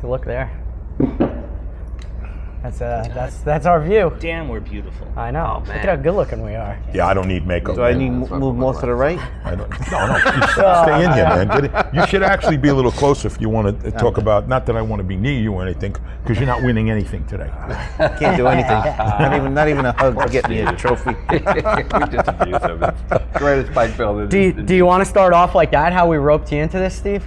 Look there. That's our view. Damn, we're beautiful. I know. Oh, Look man. at how good looking we are. Yeah, I don't need makeup. Do I man. need to move more to the right? I don't, no, stay in here, man. Get it. You should actually be a little closer if you want to talk about, not that I want to be near you or anything, because you're not winning anything today. Can't do anything. Not even a hug to get me a trophy. We just abuse him. It's greatest bike builder. Do you want to start off like that, how we roped you into this, Steve?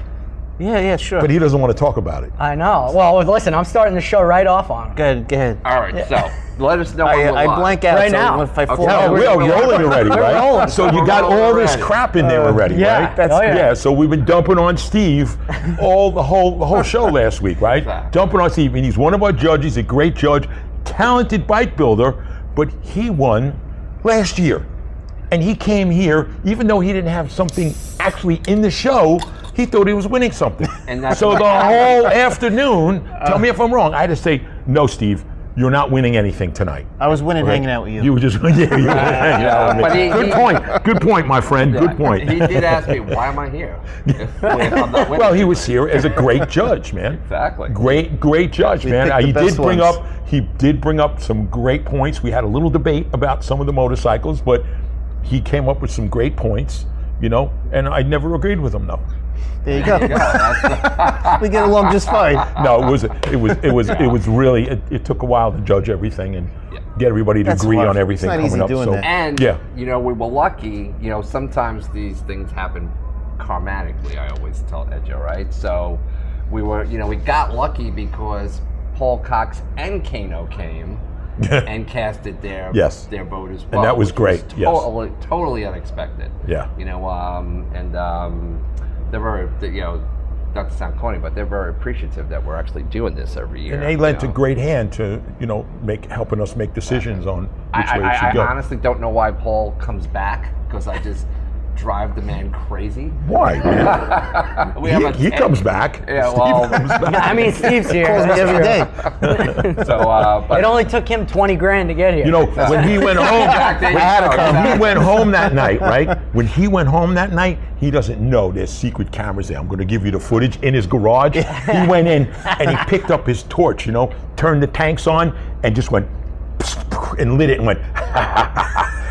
Yeah, sure. But he doesn't want to talk about it. I know. Well, listen, I'm starting the show right off on him. Go ahead. All right, so let us know when we're I live. blank out Right so now. if I fall Okay. out. Oh, we're rolling already, right? rolling. So you got all this crap in there already, yeah. right? That's good. Yeah. So we've been dumping on Steve the whole show last week, right? Exactly. Dumping on Steve, and he's one of our judges, a great judge, talented bike builder, but he won last year, and he came here even though he didn't have something actually in the show. He thought he was winning something. And that's so what the whole afternoon, tell me if I'm wrong, I had to say, no, Steve, you're not winning anything tonight. I was winning hanging out with you. You were just, yeah, you were hanging out with me. But Good point, my friend, good point. He did ask me, why am I here? If I'm not winning. Well, he was here as a great judge, man. Exactly. Great judge, We man. picked the He best ones. did bring up some great points. We had a little debate about some of the motorcycles, but he came up with some great points, and I never agreed with him, though. There you go. We get along just fine. No, it was really. It took a while to judge everything and get everybody to That's agree hard. on everything It's not coming easy up. doing So that. And, yeah, we were lucky, sometimes these things happen karmatically, I always tell Edjo, right? So we were, we got lucky because Paul Cox and Kano came and casted their vote as well. And that was which great, yes. Totally unexpected. Yeah. They're very, not to sound corny, but they're very appreciative that we're actually doing this every year. and they lent a great hand to helping us make decisions on which way it should I go. honestly don't know why Paul comes back, because I just drive the man crazy. Why? Man? He comes back. Yeah, Steve well, comes back. I mean, Steve's here. Calls me every day. but It only took him 20 grand to get here. When he went home, Exactly. when he went home that night, right? When he went home that night, he doesn't know there's secret cameras there. I'm going to give you the footage in his garage. He went in and he picked up his torch, turned the tanks on and just went and lit it and went,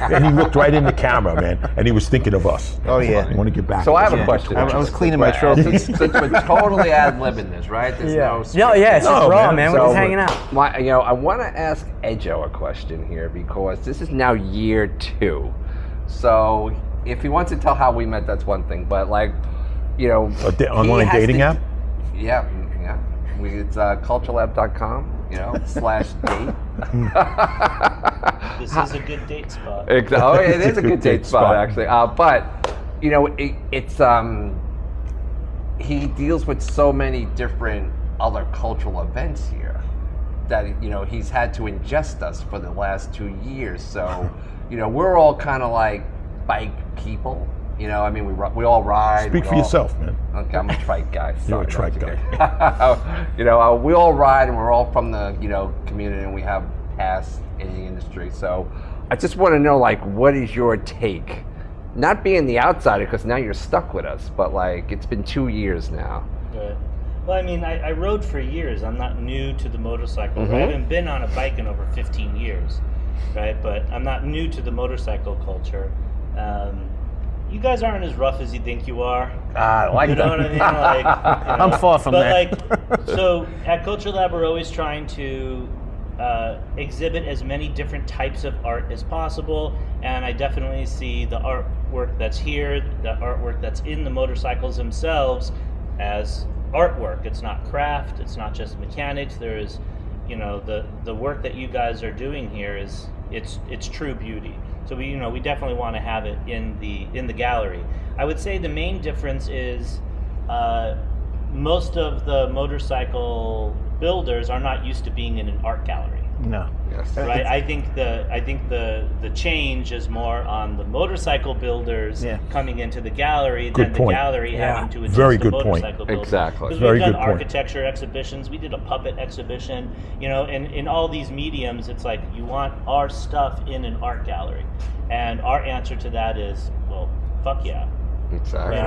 and he looked right in the camera, man. And he was thinking of us. Oh, yeah. I want to get back. So I have to a question. I was cleaning my trophies. Since we're totally ad-libbing this, right? There's no script. It's just raw, man. We're So, just hanging out. I want to ask Edjo a question here, because this is now year 2. So if he wants to tell how we met, that's one thing. But online dating app? Yeah. It's culturelab.com. /date. This is a good date spot. Oh, it is a good date spot, actually. But he deals with so many different other cultural events here that he's had to ingest us for the last 2 years. So we're all kind of like bike people. We all ride. Speak for yourself, man. Okay, I'm a trike guy. You're a Sorry, trike that's guy. okay. We all ride, and we're all from the community, and we have past in the industry. So I just want to know, what is your take? Not being the outsider, because now you're stuck with us, but it's been 2 years now. Right. Well, I rode for years. I'm not new to the motorcycle. Mm-hmm. I haven't been on a bike in over 15 years, right? But I'm not new to the motorcycle culture. You guys aren't as rough as you think you are. I like you know that. what I mean? I'm far from that. So at Culture Lab, we're always trying to exhibit as many different types of art as possible, and I definitely see the artwork that's here, the artwork that's in the motorcycles themselves, as artwork. It's not craft. It's not just mechanics. There is, the work that you guys are doing here is it's true beauty. So we definitely want to have it in the gallery. I would say the main difference is most of the motorcycle builders are not used to being in an art gallery. No. Yes. Right. I think the change is more on the motorcycle builders coming into the gallery than the gallery having to adjust Very the good point. motorcycle builders. Exactly. Because Very we've done good point. architecture exhibitions, we did a puppet exhibition, and in all these mediums, it's like you want our stuff in an art gallery, and our answer to that is, well, fuck yeah. Exactly.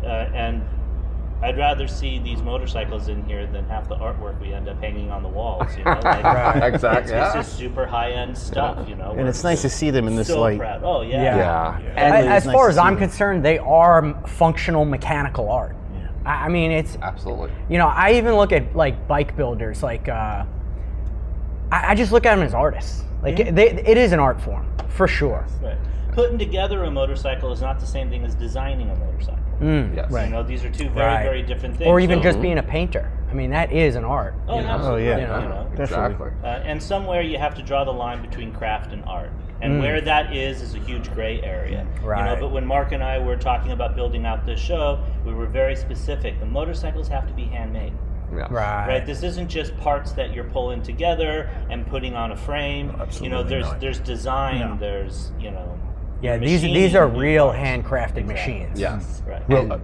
And I'd rather see these motorcycles in here than half the artwork we end up hanging on the walls. You know, like, Exactly. It's just super high-end stuff. You know, And it's nice to see them in this so light. proud. Oh yeah. Yeah. And Really, as it's far nice as to see I'm them. concerned, they are functional mechanical art. I mean, it's, Absolutely. you know, I even look at like bike builders, like I just look at them as artists. Like it is an art form for sure. Right. Putting together a motorcycle is not the same thing as designing a motorcycle. Yes. You know, these are two very, Right. very different things. Or even So- just being a painter. I mean, that is an art. Oh, you know? absolutely. yeah. You know. Exactly. And somewhere you have to draw the line between craft and art. And where that is a huge gray area. You know, Right. but when Mark and I were talking about building out this show, we were very specific. The motorcycles have to be handmade. Yeah. Right. This isn't just parts that you're pulling together and putting on a frame. Absolutely you know, not. there's design, there's, you know, Yeah, machining these are and real parts. handcrafted Exactly. machines. Yes. Right. Well,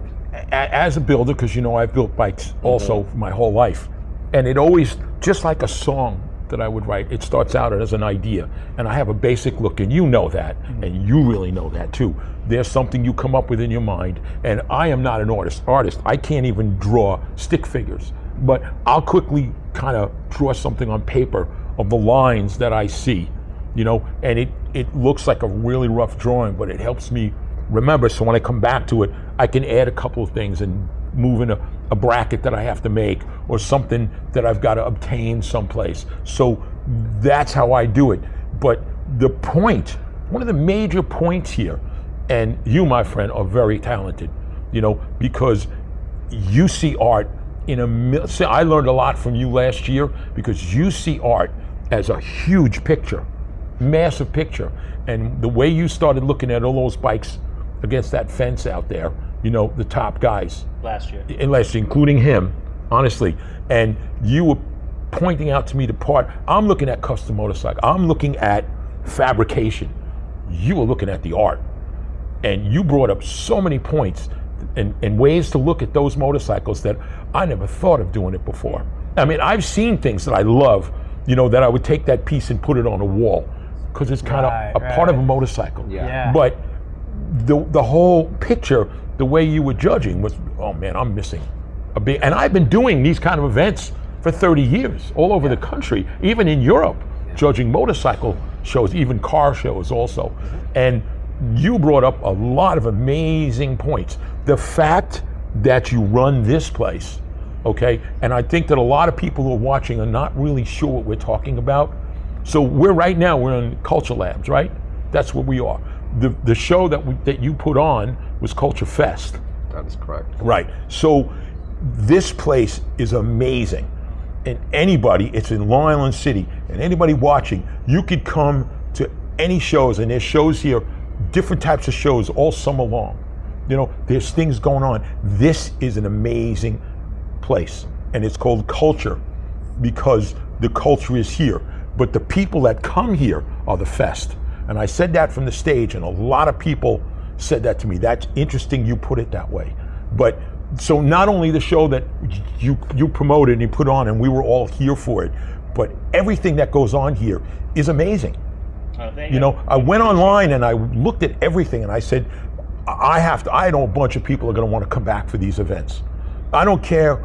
as a builder, because you know I've built bikes also my whole life, and it always, just like a song that I would write, it starts out as an idea, and I have a basic look, and you know that, and you really know that too. There's something you come up with in your mind, and I am not an artist. I can't even draw stick figures, but I'll quickly kind of draw something on paper of the lines that I see, you know, and it looks like a really rough drawing, but it helps me remember, so when I come back to it, I can add a couple of things and move in a bracket that I have to make or something that I've got to obtain someplace. So that's how I do it. But the point, one of the major points here, and you, my friend, are very talented, you know, because you see art in I learned a lot from you last year because you see art as a huge picture, massive picture. And the way you started looking at all those bikes against that fence out there, you know, the top guys, Last year. including him, honestly, and you were pointing out to me the part, I'm looking at custom motorcycle, I'm looking at fabrication, you were looking at the art, and you brought up so many points and ways to look at those motorcycles that I never thought of doing it before. I mean, I've seen things that I love, you know, that I would take that piece and put it on a wall, because it's kind of a part of a motorcycle. Yeah. But the whole picture, the way you were judging was, oh man, I'm missing a big, and I've been doing these kind of events for 30 years, all over the country, even in Europe, judging motorcycle shows, even car shows also. And you brought up a lot of amazing points. The fact that you run this place, okay, and I think that a lot of people who are watching are not really sure what we're talking about. So we're in Culture Labs, right? That's what we are. The show that you put on was Culture Fest. That is correct. Right. So this place is amazing. And anybody, it's in Long Island City, and anybody watching, you could come to any shows, and there's shows here, different types of shows all summer long. You know, there's things going on. This is an amazing place, and it's called Culture because the culture is here. But the people that come here are the fest. And I said that from the stage, and a lot of people said that to me. That's interesting you put it that way. But so not only the show that you promoted and you put on, and we were all here for it, but everything that goes on here is amazing. You know, I went online and I looked at everything, and I said, I know a bunch of people are going to want to come back for these events. I don't care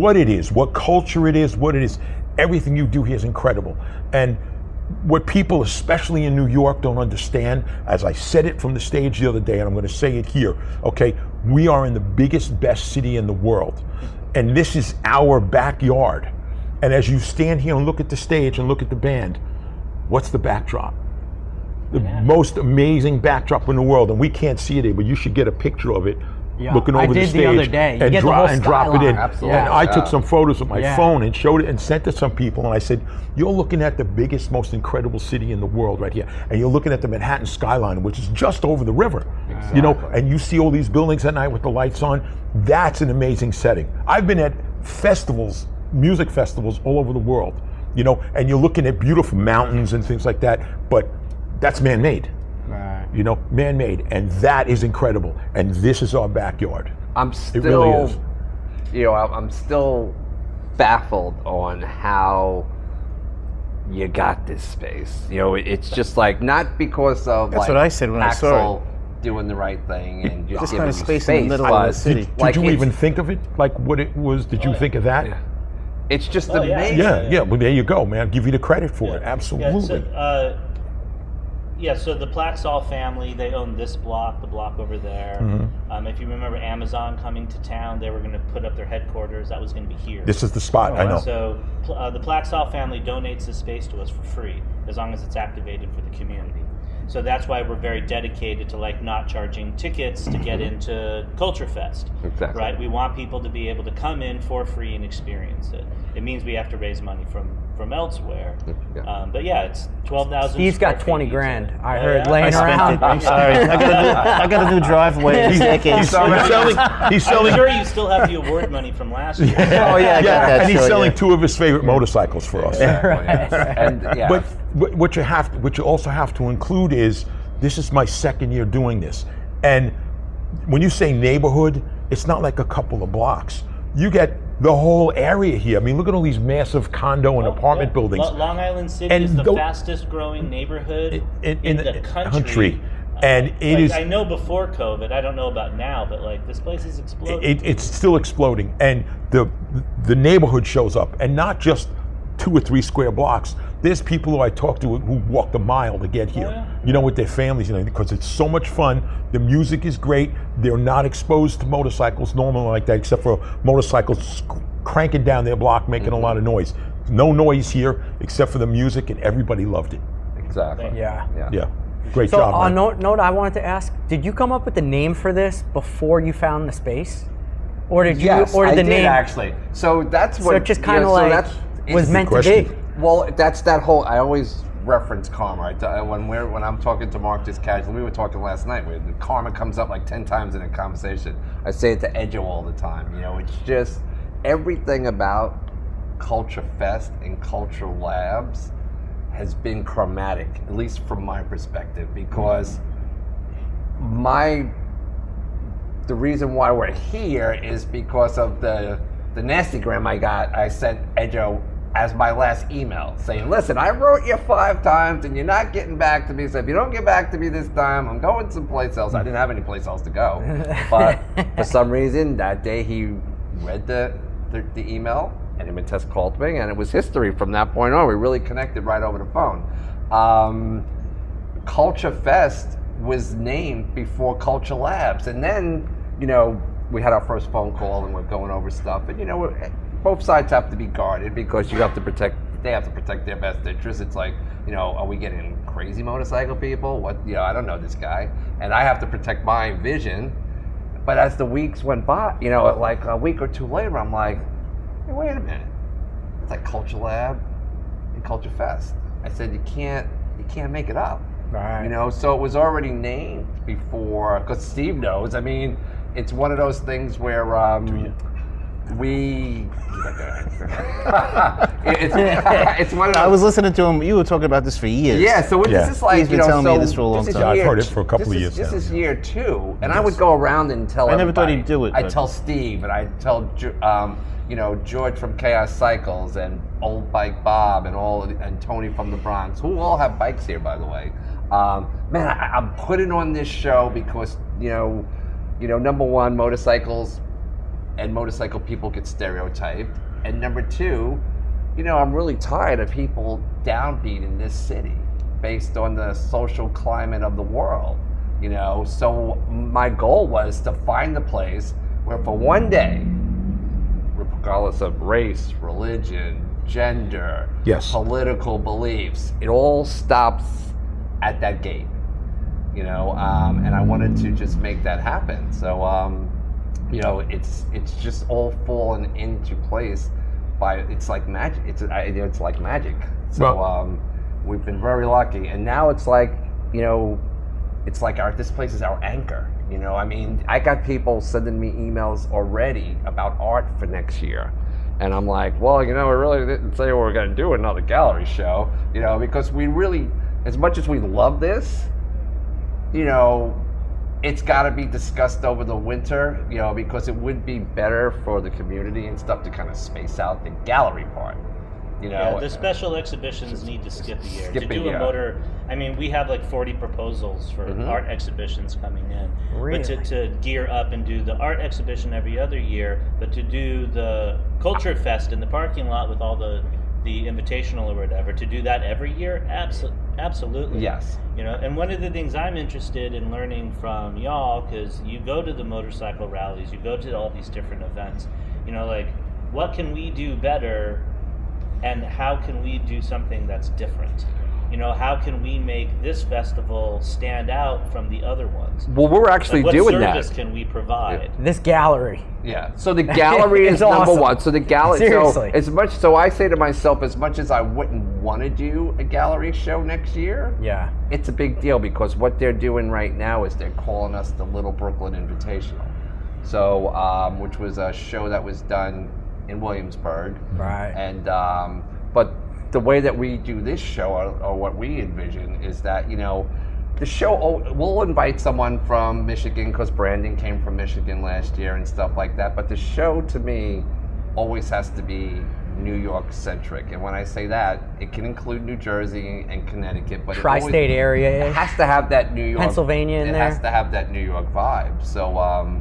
what it is, what culture it is, what it is. Everything you do here is incredible. And what people, especially in New York, don't understand, as I said it from the stage the other day, and I'm going to say it here, okay, we are in the biggest, best city in the world. And this is our backyard. And as you stand here and look at the stage and look at the band, what's the backdrop? The most amazing backdrop in the world, and we can't see it here, but you should get a picture of it. Yeah, Looking I over the did stage the other day. You and, get the whole drop it in. skyline. Absolutely. And I took Yeah. some photos with my Yeah. phone and showed it and sent it to some people, and I said, you're looking at the biggest, most incredible city in the world right here, and you're looking at the Manhattan skyline, which is just over the river. You know, and you see all these buildings at night with the lights on. That's an amazing setting. I've been at festivals, music festivals all over the world, you know, and you're looking at beautiful mountains and things like that, but that's man-made. Right. You know, man-made, and that is incredible. And this is our backyard. I'm still, It really is. You know, I'm still baffled on how you got this space. You know, it's just like, not because of That's like what I said when I saw Axel doing the right thing and just Just giving kind of you space in the middle of the but, city. Did like, you it's- even think of it like what it was? Did you think of that? Yeah. It's just Oh, yeah. amazing. Yeah. Well, there you go, man. I'll give you the credit for it. Yeah. Absolutely. So the Plaxall family, they own this block, the block over there. If you remember Amazon coming to town, they were going to put up their headquarters. That was going to be here. This is the spot. I know. So the Plaxall family donates the space to us for free, as long as it's activated for the community. So that's why we're very dedicated to like not charging tickets to get into Culture Fest. Exactly. Right? We want people to be able to come in for free and experience it. It means we have to raise money from elsewhere. Yeah. But yeah, it's 12,000. Steve's got square 20 feet. grand. I Oh, heard yeah? laying I around. spent it. I'm sorry. I got a new driveway. It's decades. He's selling. He's I'm selling. sure you still have the award money from last year. Oh yeah, I got that. and he's sure, selling yeah. 2 of his favorite motorcycles for us. And yeah. But what you also have to include is this is my second year doing this, and when you say neighborhood, it's not like a couple of blocks. You get the whole area here. I mean, look at all these massive condo and apartment buildings. Long Island City And is the go- fastest growing neighborhood in the country. And it is. I know before COVID, I don't know about now, but like this place is exploding. It's still exploding, and the neighborhood shows up, and not just 2 or 3 square blocks. There's people who I talk to who walked a mile to get here, yeah. you know, with their families, because it's so much fun. The music is great. They're not exposed to motorcycles normally like that, except for motorcycles cranking down their block, making a lot of noise. No noise here except for the music, and everybody loved it. Exactly. Yeah. Yeah, great So job, on man. note, I wanted to ask: did you come up with the name for this before you found the space, or did you? Yes, or did I the did name? actually. So that's So what. it just kind of so like that's- was it's- meant to question. be. Well, that's that whole. I always reference karma. When I'm talking to Mark just casually, we were talking last night. Where the karma comes up like 10 times in a conversation. I say it to Edjo all the time. You know, it's just everything about Culture Fest and Culture Labs has been karmatic, at least from my perspective, because the reason why we're here is because of the nastygram I sent Edjo as my last email, saying, listen, I wrote you 5 times and you're not getting back to me, so if you don't get back to me this time, I'm going someplace else. I didn't have any place else to go. But for some reason, that day he read the email, and him and Tess called me, and it was history from that point on. We really connected right over the phone. Culture Fest was named before Culture Labs, and then, you know, we had our first phone call and we're going over stuff, and you know, both sides have to be guarded because they have to protect their best interests. It's like, you know, are we getting crazy motorcycle people? What, you know, I don't know this guy, and I have to protect my vision. But as the weeks went by, you know, like a week or 2 later, I'm like, hey, wait a minute, it's like Culture Lab and Culture Fest. I said, you can't make it up. Right. You know, so it was already named before, because Steve knows. I mean, it's one of those things where it's one of those. I was listening to him. You were talking about this for years. Yeah, so this is like, He's been you know, telling me so this for a long this is time. Yeah, I've year heard it t- for a couple of this years is- This now. is year 2, and I would go around and tell I never everybody. thought he'd do it, I'd but- tell Steve, and I'd tell you know, George from Chaos Cycles, and Old Bike Bob, and Tony from the Bronx, who all have bikes here, by the way. Man, I'm putting on this show because you know, number one, motorcycles and motorcycle people get stereotyped, and number 2, you know, I'm really tired of people downbeating this city based on the social climate of the world, you know. So my goal was to find the place where for one day, regardless of race, religion, gender, Yes. political beliefs, it all stops at that gate, you know, and I wanted to just make that happen. So, you know, it's just all fallen into place it's like magic. It's like magic. So we've been very lucky, and now it's like, you know, it's like this place is our anchor. You know, I mean, I got people sending me emails already about art for next year. And I'm like, well, you know, we really didn't say we were going to do another gallery show, you know, because we really, as much as we love this, you know, it's got to be discussed over the winter, you know, because it would be better for the community and stuff to kind of space out the gallery part. You know, Yeah, the special exhibitions need to skip a year. Skip To a do year. a motor, I mean, we have like 40 proposals for art exhibitions coming in. Really? But to gear up and do the art exhibition every other year, but to do the Culture Fest in the parking lot with all the invitational or whatever, to do that every year, absolutely. Yes. You know, and one of the things I'm interested in learning from y'all, because you go to the motorcycle rallies, you go to all these different events, you know, like, what can we do better, and how can we do something that's different? You know, how can we make this festival stand out from the other ones? Well, we're actually Like, doing what that. service can we provide? This gallery. Yeah. So the gallery is It's number awesome. one. So the gallery. Seriously. So I say to myself, as much as I wouldn't want to do a gallery show next year, Yeah. it's a big deal because what they're doing right now is they're calling us the Little Brooklyn Invitational. So, which was a show that was done in Williamsburg. Right. And but the way that we do this show, or what we envision, is that, you know, the show, we'll invite someone from Michigan because Brandon came from Michigan last year and stuff like that. But the show, to me, always has to be New York centric. And when I say that, it can include New Jersey and Connecticut, but Tri-state area. it has to have that New York, Pennsylvania in it there. has to have that New York vibe. So,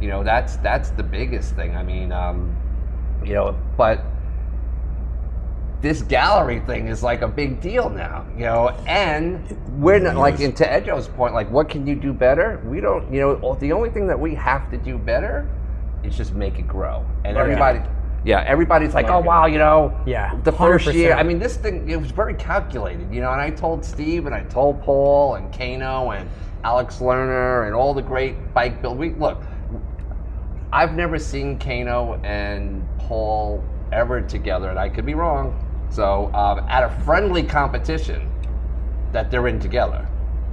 you know, that's the biggest thing. I mean, you know, but this gallery thing is like a big deal now, you know, and we're not, like, into Edjo's point, like, what can you do better? We don't, you know, the only thing that we have to do better is just make it grow. And everybody's like, oh, wow, you know, Yeah, the first 100%. year, I mean, this thing, it was very calculated, you know, and I told Steve and I told Paul and Kano and Alex Lerner and all the great bike builders. Look, I've never seen Kano and Paul ever together, and I could be wrong. So at a friendly competition that they're in together.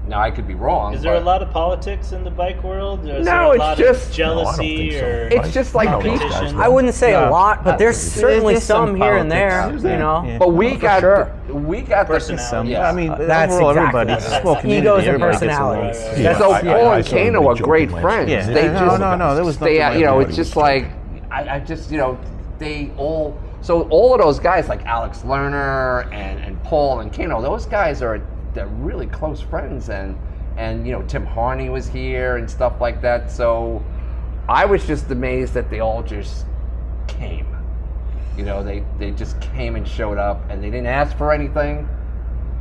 Now I could be wrong. Is there a but lot of politics in the bike world? Or is No, there a it's lot just- of jealousy No, I don't think so. or It's just like people. competition? I wouldn't say Yeah. a lot, but there's certainly There's some some here and there, politics. you know. Yeah. But we got sure. we got the Personality. yeah. I mean, That's overall, exactly everybody's what it small is. community. Egos and Everybody gets along. personalities. Right. Yeah, so I- Paul I and saw them Kano are joking great last friends. year. Yeah. They No, just no, there was they, nothing you know, like it's that. just like I just, you know, they all. So all of those guys, like Alex Lerner and Paul and Kano, those guys they're really close friends, and you know, Tim Harney was here and stuff like that. So I was just amazed that they all just came. You know, they just came and showed up, and they didn't ask for anything.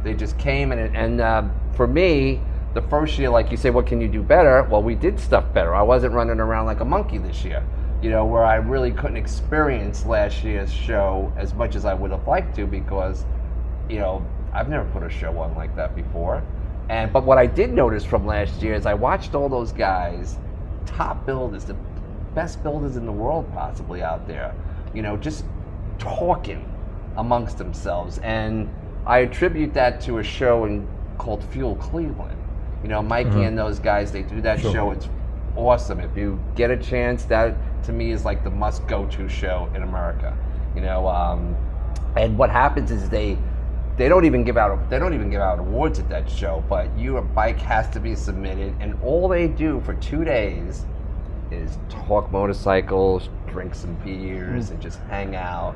They just came, and for me, the first year, like you say, what can you do better? Well, we did stuff better. I wasn't running around like a monkey this year. You know, where I really couldn't experience last year's show as much as I would have liked to, because, you know, I've never put a show on like that before. But what I did notice from last year is I watched all those guys, top builders, the best builders in the world possibly out there, you know, just talking amongst themselves. And I attribute that to a show called Fuel Cleveland. You know, Mikey and those guys, they do that show. It's awesome. If you get a chance, that to me is like the must-go-to show in America. You know, and what happens is they don't even give out awards at that show, but your bike has to be submitted, and all they do for 2 days is talk motorcycles, drink some beers, and just hang out.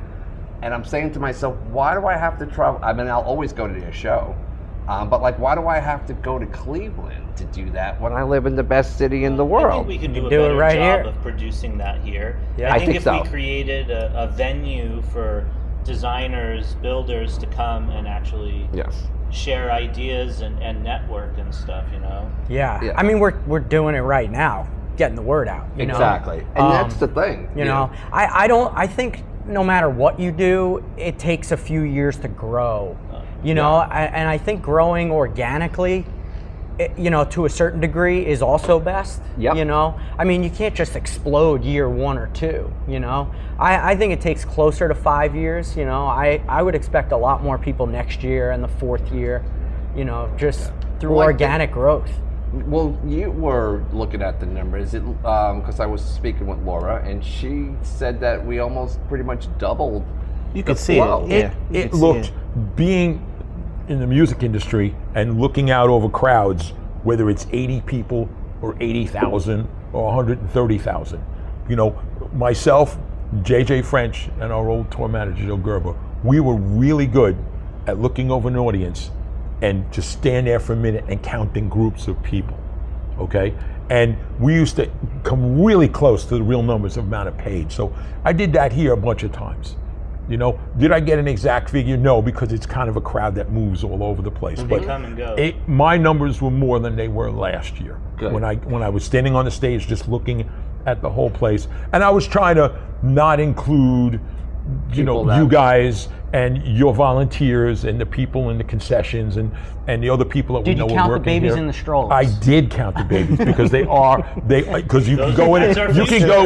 And I'm saying to myself, why do I have to travel? I mean, I'll always go to their show, but like, why do I have to go to Cleveland to do that when I live in the best city in the I world? think we can do a do it better right job here. of producing that here. Yeah. I think think if so. we created a venue for designers, builders to come and actually Yes. share ideas and network and stuff, you know. Yeah. Yeah. I mean, we're doing it right now, getting the word out. You know? Exactly. And that's the thing. You know, I think no matter what you do, it takes a few years to grow. You know, and I think growing organically, you know, to a certain degree is also best. Yep. You know, I mean, you can't just explode year 1 or 2, you know. I think it takes closer to 5 years, you know. I would expect a lot more people next year and the 4th year, you know, just through Well, I organic growth. Well, you were looking at the numbers, because I was speaking with Laura, and she said that we almost pretty much doubled. You could the see flow. it. Yeah, you It could see looked, it. being in the music industry and looking out over crowds, whether it's 80 people or 80,000 or 130,000. You know, myself, JJ French, and our old tour manager, Joe Gerber, we were really good at looking over an audience and just stand there for a minute and counting groups of people, okay? And we used to come really close to the real numbers of amount of paid. So I did that here a bunch of times. You know, did I get an exact figure? No, because it's kind of a crowd that moves all over the place. They come and go. My numbers were more than they were last year. Good. When I was standing on the stage just looking at the whole place. And I was trying to not include, you know, you guys and your volunteers and the people in the concessions and the other people that we know are working here. Did you count the babies in the strollers? I did count the babies because because you can go in, you can go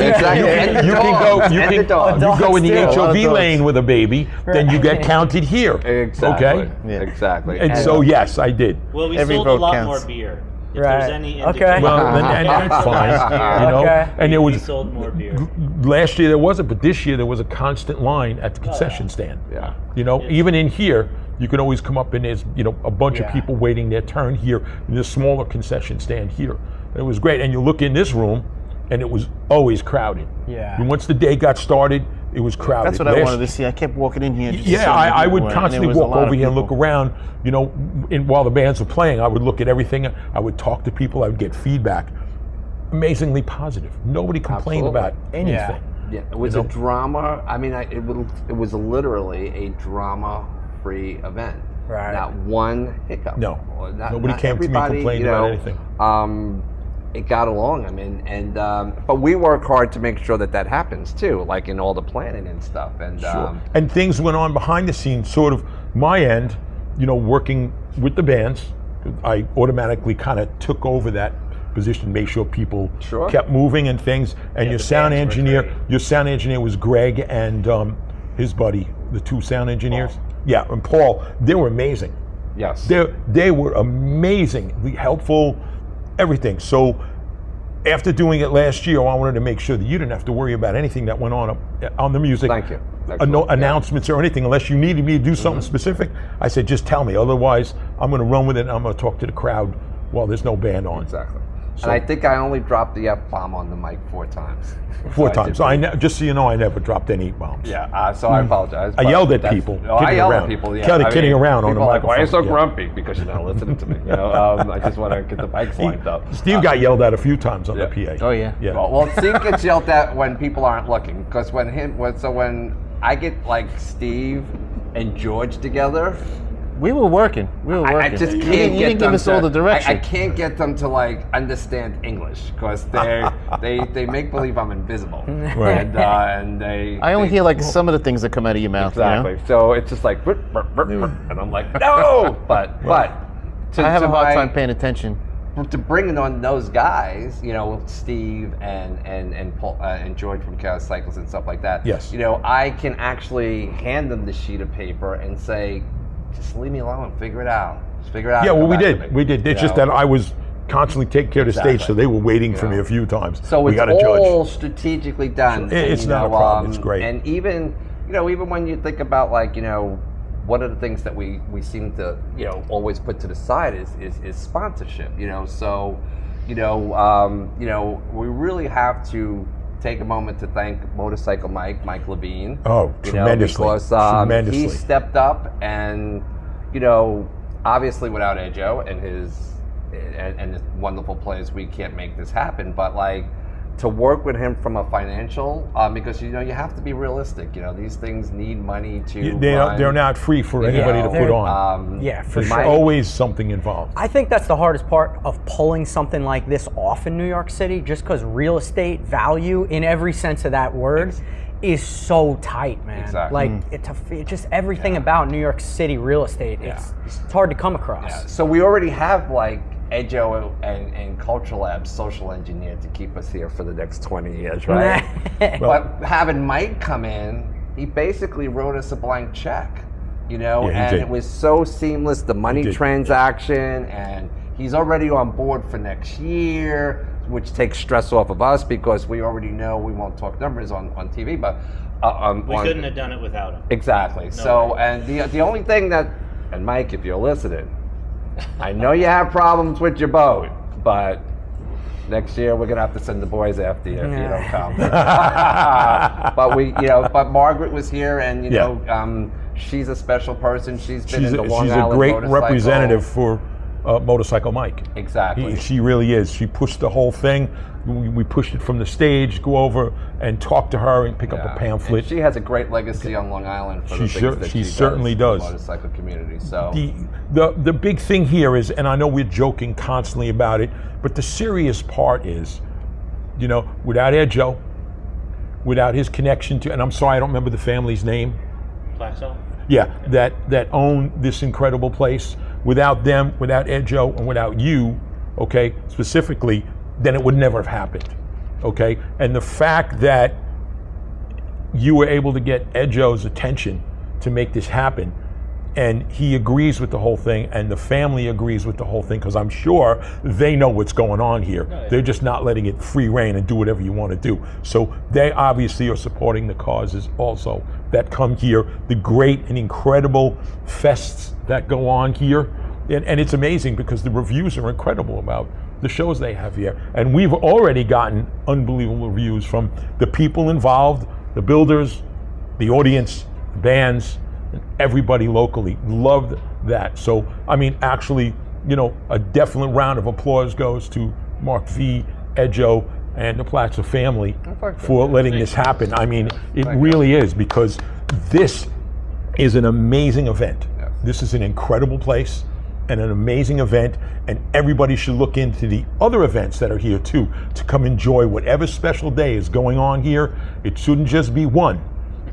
in the HOV lane with a baby, then you get counted here. Exactly. Okay? Yeah. Exactly. And so yes, I did. Well, we Every sold a vote lot counts. more beer. If Right. there's any Okay. indication. Well, and that's fine. You know, Okay. and there we was sold more beer. last year there wasn't, but this year there was a constant line at the concession stand. Yeah. You know, even in here, you can always come up and there's, you know, a bunch of Yeah. people waiting their turn here in this smaller concession stand here. It was great. And you look in this room and it was always crowded. Yeah. And once the day got started, it was crowded. That's what I wanted to see. I kept walking in here. Just to see Yeah, I would everywhere, and constantly there was a walk lot of over here and look people. around, you know, while the bands were playing. I would look at everything. I would talk to people. I would get feedback. Amazingly positive. Nobody complained Absolutely. about anything. Yeah, it was a drama. I mean, it was literally a drama-free event. Right. Not one hiccup. No. Not, Nobody not came to me everybody, complaining you know, about anything. It got along. I mean, and but we work hard to make sure that happens too, like in all the planning and stuff. And Sure. And things went on behind the scenes, sort of my end, you know, working with the bands. I automatically kind of took over that position, made sure people Sure. kept moving and things. And your the sound bands were engineer, great. your sound engineer was Greg and his buddy, the two sound engineers. Yeah, and Paul. They were amazing. yes, They were amazingly helpful, everything. So after doing it last year, I wanted to make sure that you didn't have to worry about anything that went on the music. Thank you. No Excellent. Yeah. announcements or anything, unless you needed me to do something specific. I said, just tell me. Otherwise, I'm going to run with it and I'm going to talk to the crowd while there's no band on. Exactly. So- And I think I only dropped the F-bomb on the mic 4 times. Four So times. Just so you know, I never dropped any bombs. Yeah, so I apologize. I but yelled at that's- people, Oh, I kidding yelled around. at people. Yeah, Kinda kidding around on the people are like, why are you so microphone, yeah. grumpy? Because you're not listening to me. You know, I just want to get the mics lined up. Steve got yelled at a few times on the Yeah. PA. Oh, yeah. Yeah. Well, Steve gets yelled at when people aren't looking. Because when I get like Steve and George together, We were working. We were working. I just can't You get didn't them give us to, all the direction. I can't get them to like understand English because they make believe I'm invisible. Right. And they. I only they- hear like some of the things that come out of your mouth. Exactly. You know? So it's just like, and I'm like, no. But I have a hard time paying attention. to bringing on those guys, you know, Steve and Paul, and George from Chaos Cycles and stuff like that. Yes. You know, I can actually hand them the sheet of paper and say, just leave me alone, figure it out. Just figure it out. Yeah, and well, come we back to did. me. We did. It's You just know? that I was constantly taking care of the stage, so they were waiting for me a few times. So we it's got a all judge. strategically done. Sure. It's and, not a problem. It's great. And even when you think about like, you know, one of the things that we seem to, you know, always put to the side is sponsorship. You know, so, you know, we really have to take a moment to thank Motorcycle Mike Levine. Oh, tremendously. Because tremendously. he stepped up, and you know, obviously without Edjo and his wonderful players, we can't make this happen. But like, to work with him from a financial, because you know you have to be realistic. You know, these things need money to. They're not free for anybody to put on. Yeah, for There's sure. always something involved. I think that's the hardest part of pulling something like this off in New York City, just because real estate value, in every sense of that word, is so tight, man. Exactly. Like, it's just everything about New York City real estate. It's hard to come across. Yeah. So we already have like Edjo and Culture Lab's social engineer to keep us here for the next 20 years, right? But having Mike come in, he basically wrote us a blank check, you know, Yeah, he and did. it was so seamless, the money did. transaction, and he's already on board for next year, which takes stress off of us because we already know we won't talk numbers on TV, but We couldn't have done it without him. Exactly. So, and the only thing that, and Mike, if you're listening, I know you have problems with your boat, but next year we're gonna have to send the boys after you if you don't come. But but Margaret was here, and you know, she's a special person. She's been in the Long she's Island a great motorcycle. representative for Motorcycle Mike. Exactly. She really is. She pushed the whole thing. We pushed it from the stage, go over and talk to her and pick up a pamphlet. And she has a great legacy on Long Island for the things that she she certainly does does. in the motorcycle community. So The big thing here is, and I know we're joking constantly about it, but the serious part is, you know, without Edjo, without his connection to, and I'm sorry I don't remember the family's name. Plaxel? Yeah, that own this incredible place. Without them, without Edjo, and without you, okay, specifically, then it would never have happened, okay? And the fact that you were able to get Edjo's attention to make this happen, and he agrees with the whole thing, and the family agrees with the whole thing, because I'm sure they know what's going on here. Oh, yeah. They're just not letting it free reign and do whatever you want to do. So they obviously are supporting the causes also that come here, the great and incredible fests that go on here. And it's amazing because the reviews are incredible about the shows they have here. And we've already gotten unbelievable reviews from the people involved, the builders, the audience, the bands, and everybody locally loved that. So, I mean, actually, you know, a definite round of applause goes to Mark V, Edjo, and the Platzer family for letting this happen. I mean, it really is, because this is an amazing event. Yes. This is an incredible place and an amazing event, and everybody should look into the other events that are here too, to come enjoy whatever special day is going on here. It shouldn't just be one.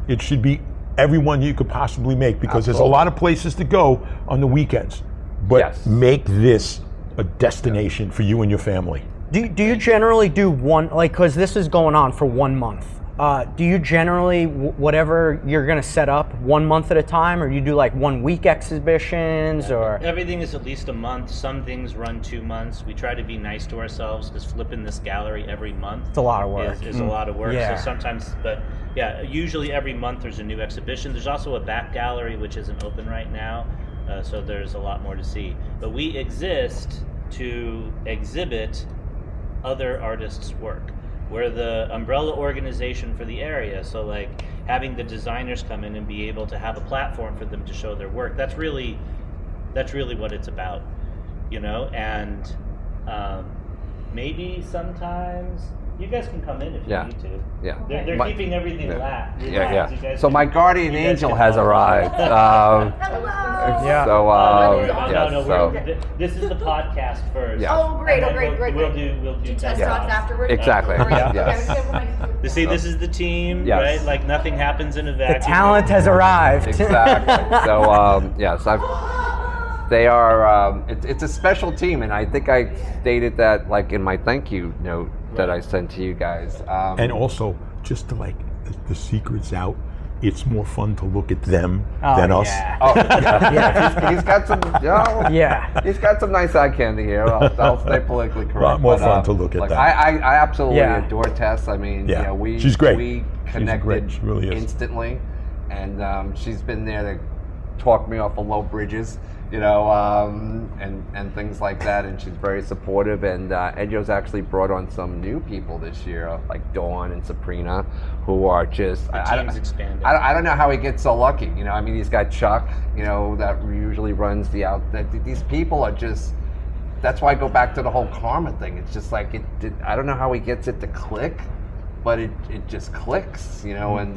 It should be everyone you could possibly make, because there's a lot of places to go on the weekends. But make this a destination for you and your family. Do you generally do one, like, because this is going on for 1 month, do you generally, whatever you're going to set up 1 month at a time, or do you do like 1 week exhibitions, or? Everything is at least a month. Some things run 2 months. We try to be nice to ourselves, because flipping this gallery every month It's a lot of work. is a lot of work. Yeah. So sometimes, but yeah, usually every month there's a new exhibition. There's also a back gallery which isn't open right now, so there's a lot more to see. But we exist to exhibit other artists' work. We're the umbrella organization for the area, so like having the designers come in and be able to have a platform for them to show their work, that's really what it's about, you know. And maybe sometimes you guys can come in if you need to. Yeah. They're keeping everything relaxed. So my guardian angel has arrived. This is the podcast first. Yeah. Oh, great! We'll do test drives afterwards. Exactly. See, this is the team, Yes. right? Like nothing happens in a The vacuum. talent has arrived. Exactly. So yes, they are. It's a special team, and I think I stated that like in my thank you note that I sent to you guys. And also, just to like the secrets out, it's more fun to look at them Oh, than us. yeah. Oh, yeah. He's got some. Yeah. He's got some nice eye candy here. I'll stay politically correct. A lot more but, fun to look at like, them. I absolutely Yeah. adore Tess. I mean, Yeah. you know, we She's great. We She's connected great. She really is. instantly, and she's been there to talk me off of low bridges, you know, and things like that. And she's very supportive. And Edjo's actually brought on some new people this year, like Dawn and Sabrina, who are just. The team's expanded. I don't know how he gets so lucky. You know, I mean, he's got Chuck, you know, that usually runs the out. These people are just. That's why I go back to the whole karma thing. It's just like I don't know how he gets it to click, but it just clicks, you know. And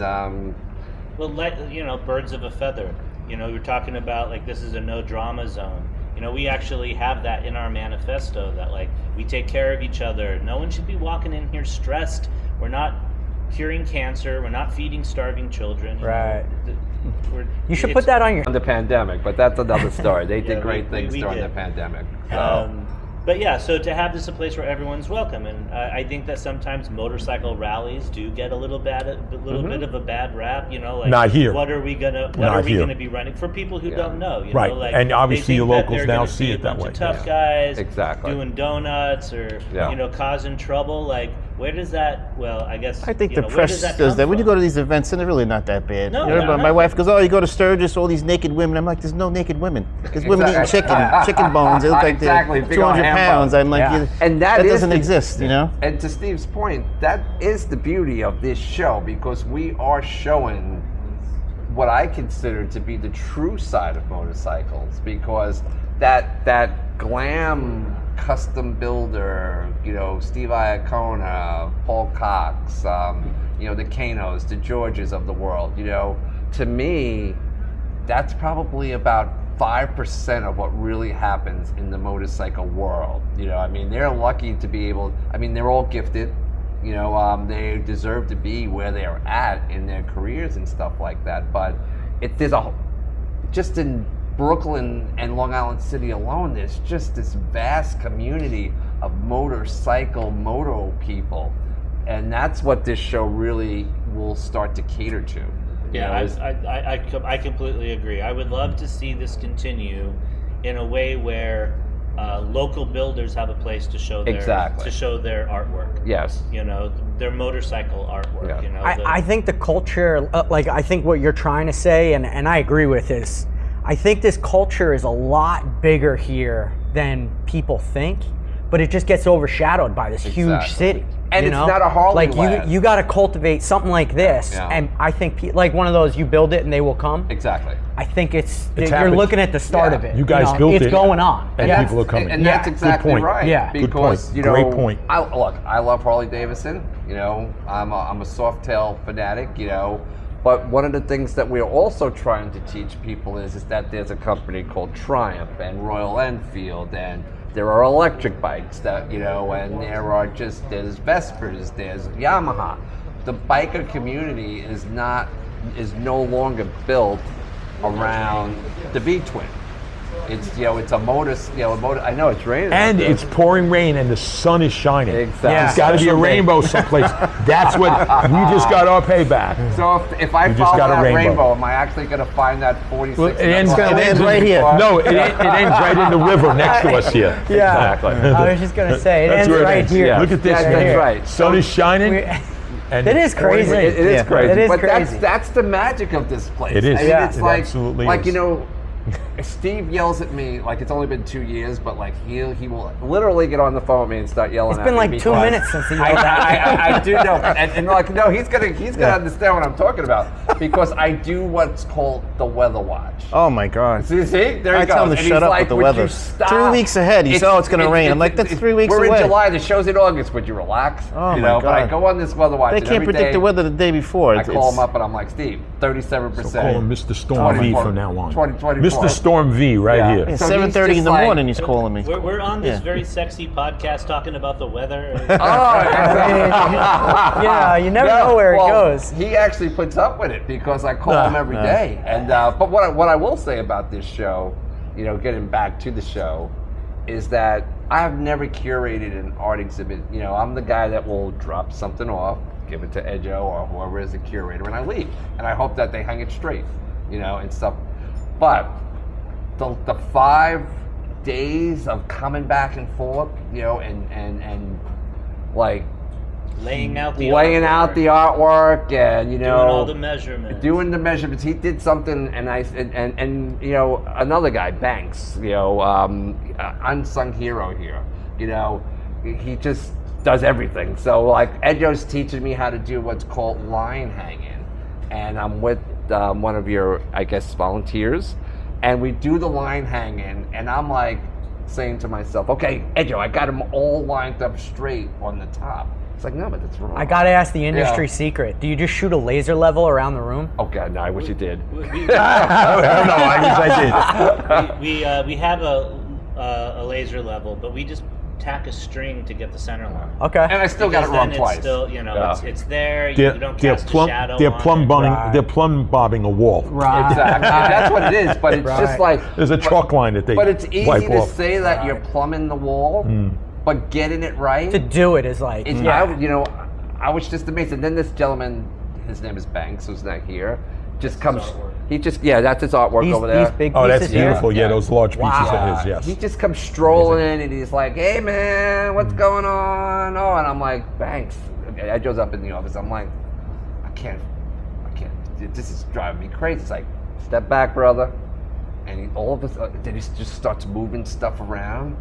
Well, like, you know, birds of a feather. You know, we're talking about like this is a no drama zone. You know, we actually have that in our manifesto that like we take care of each other. No one should be walking in here stressed. We're not curing cancer. We're not feeding starving children. Right. You should it's- put that on your. the pandemic, but that's another story. They did Yeah, great things we during did. the pandemic. So. But yeah, so to have this a place where everyone's welcome, and I think that sometimes motorcycle rallies do get a little bit of a bad rap. You know, like Not here. What are we gonna be running for people who don't know? You Right. know, like And obviously they your think that locals they're now gonna see see it a that bunch way. of tough Yeah. guys Exactly. doing donuts or Yeah. causing trouble. Like, where does that? Well, I guess I think you the know, where press does that does come that. When you from? go to these events, they're really not that bad. No, You know, they're but my not. wife goes, "Oh, you go to Sturgis, all these naked women." I'm like, "There's no naked women. There's women eating Exactly. chicken bones. They look like Exactly, they're big old 200 ham pounds." bones. I'm like, Yeah. And that is doesn't the- exist, you know. And to Steve's point, that is the beauty of this show, because we are showing what I consider to be the true side of motorcycles, because that glam custom builder, Steve Iacona, Paul Cox, the Kanos, the Georges of the world, to me, that's probably about 5% of what really happens in the motorcycle world. They're lucky to be able, they're all gifted, they deserve to be where they're at in their careers and stuff like that. But just in Brooklyn and Long Island City alone, there's just this vast community of moto people. And that's what this show really will start to cater to. Yeah, I completely agree. I would love to see this continue in a way where local builders have a place to show their artwork. Yes. Their motorcycle artwork. Yeah. I think the culture, I think what you're trying to say, and I agree with this. I think this culture is a lot bigger here than people think, but it just gets overshadowed by this huge city. And it's not a Harley land. You got to cultivate something like this, and I think like one of those, you build it and they will come. Exactly. I think you're happened. looking at the start of it. You guys built it. It's going on. And people are coming. And that's exactly Good point. right. Yeah. Because, Good point. Great point. I love Harley Davidson. I'm a Softail fanatic, But one of the things that we're also trying to teach people is that there's a company called Triumph and Royal Enfield, and there are electric bikes that, and there's Vespers, there's Yamaha. The biker community is no longer built around the V-twin. It's a motor. I know it's raining. And it's pouring rain, and the sun is shining. Exactly. Yeah. It's got to be a rainbow someplace. That's what we just got our payback. So if I follow that rainbow, am I actually going to find that 46? Well, it ends right here. No, it ends right in the river next to us here. Yeah. Exactly. I was just going to say, it That's ends where it right ends. here. Yeah. Look at this. That's right. Sun is shining. And It is crazy. It is crazy. It is but crazy. that's the magic of this place. It is. It's It like, absolutely like is. Steve yells at me like it's only been 2 years, but like he will literally get on the phone with me and start yelling at me. It's been like 2 minutes since he yelled at me. I do know, and like no, he's gonna understand what I'm talking about, because I do what's called the weather watch. Oh my God. See, there you go. I tell him to And shut he's up like, with the "Would weather. you stop?" 3 weeks ahead, he said, "Oh, it's gonna rain." I'm like, "That's 3 weeks we're away." in July. The show's in August. Would you relax? Oh, my But I God. go on this weather watch. They and can't every predict day the weather the day before. I call him up and I'm like, Steve, 37%. So call him Mr. Storm V from now on. 2024. Mr. Storm V right here. Yeah, So 7:30 he's in the just morning, he's calling me. We're on this Yeah. very sexy podcast talking about the weather. Yeah, you never know where it goes. He actually puts up with it because I call him every day. And but what I will say about this show, getting back to the show, is that I've never curated an art exhibit. I'm the guy that will drop something off, give it to Edjo or whoever is the curator, and I leave. And I hope that they hang it straight, and stuff. But the 5 days of coming back and forth, and like laying out the artwork and doing all the measurements. Doing the measurements. He did something, and another guy, Banks, unsung hero here. He just does everything. So like Edjo's teaching me how to do what's called line hanging, and I'm with one of your, I guess, volunteers, and we do the line hanging, and I'm like saying to myself, okay, Edjo, I got them all lined up straight on the top. It's like, no, but that's wrong. I gotta ask the industry secret. Do you just shoot a laser level around the room? Oh God, no! I wish you did. I wish I did. We have a laser level, but we just tack a string to get the center line. Okay. And I still got it Because wrong then twice. It's still, it's there. They're, You don't they're cast plumb, a shadow they're on plumb it. bombing. Right. They're plumb bobbing a wall. Right. Exactly. That's what it is. But it's just like. There's a chalk line that they But it's easy wipe to off. say that you're plumbing the wall, but getting it right. To do it is like, It's, I was just amazed. And then this gentleman, his name is Banks, who's not here, just comes. He just, that's his artwork over there. These big Oh, that's pieces here? beautiful. Yeah, those large pieces Wow. of his, yes. He just comes strolling in and he's like, hey man, what's going on? Oh, and I'm like, Banks. Edjo's up in the office. I'm like, I can't. This is driving me crazy. It's like, step back, brother. And he, all of a sudden, then he just starts moving stuff around.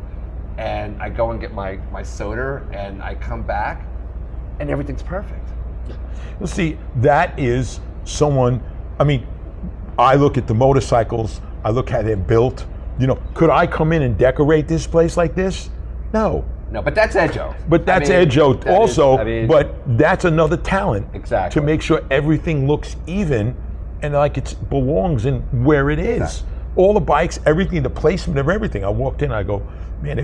And I go and get my soda and I come back and everything's perfect. Well, see, that is someone, I mean, I look at the motorcycles, I look how they're built. You know, could I come in and decorate this place like this? No. No, but that's Edjo. But that's Edjo also, but that's another talent. Exactly. To make sure everything looks even and like it belongs in where it is. Exactly. All the bikes, everything, the placement of everything. I walked in, I go, man,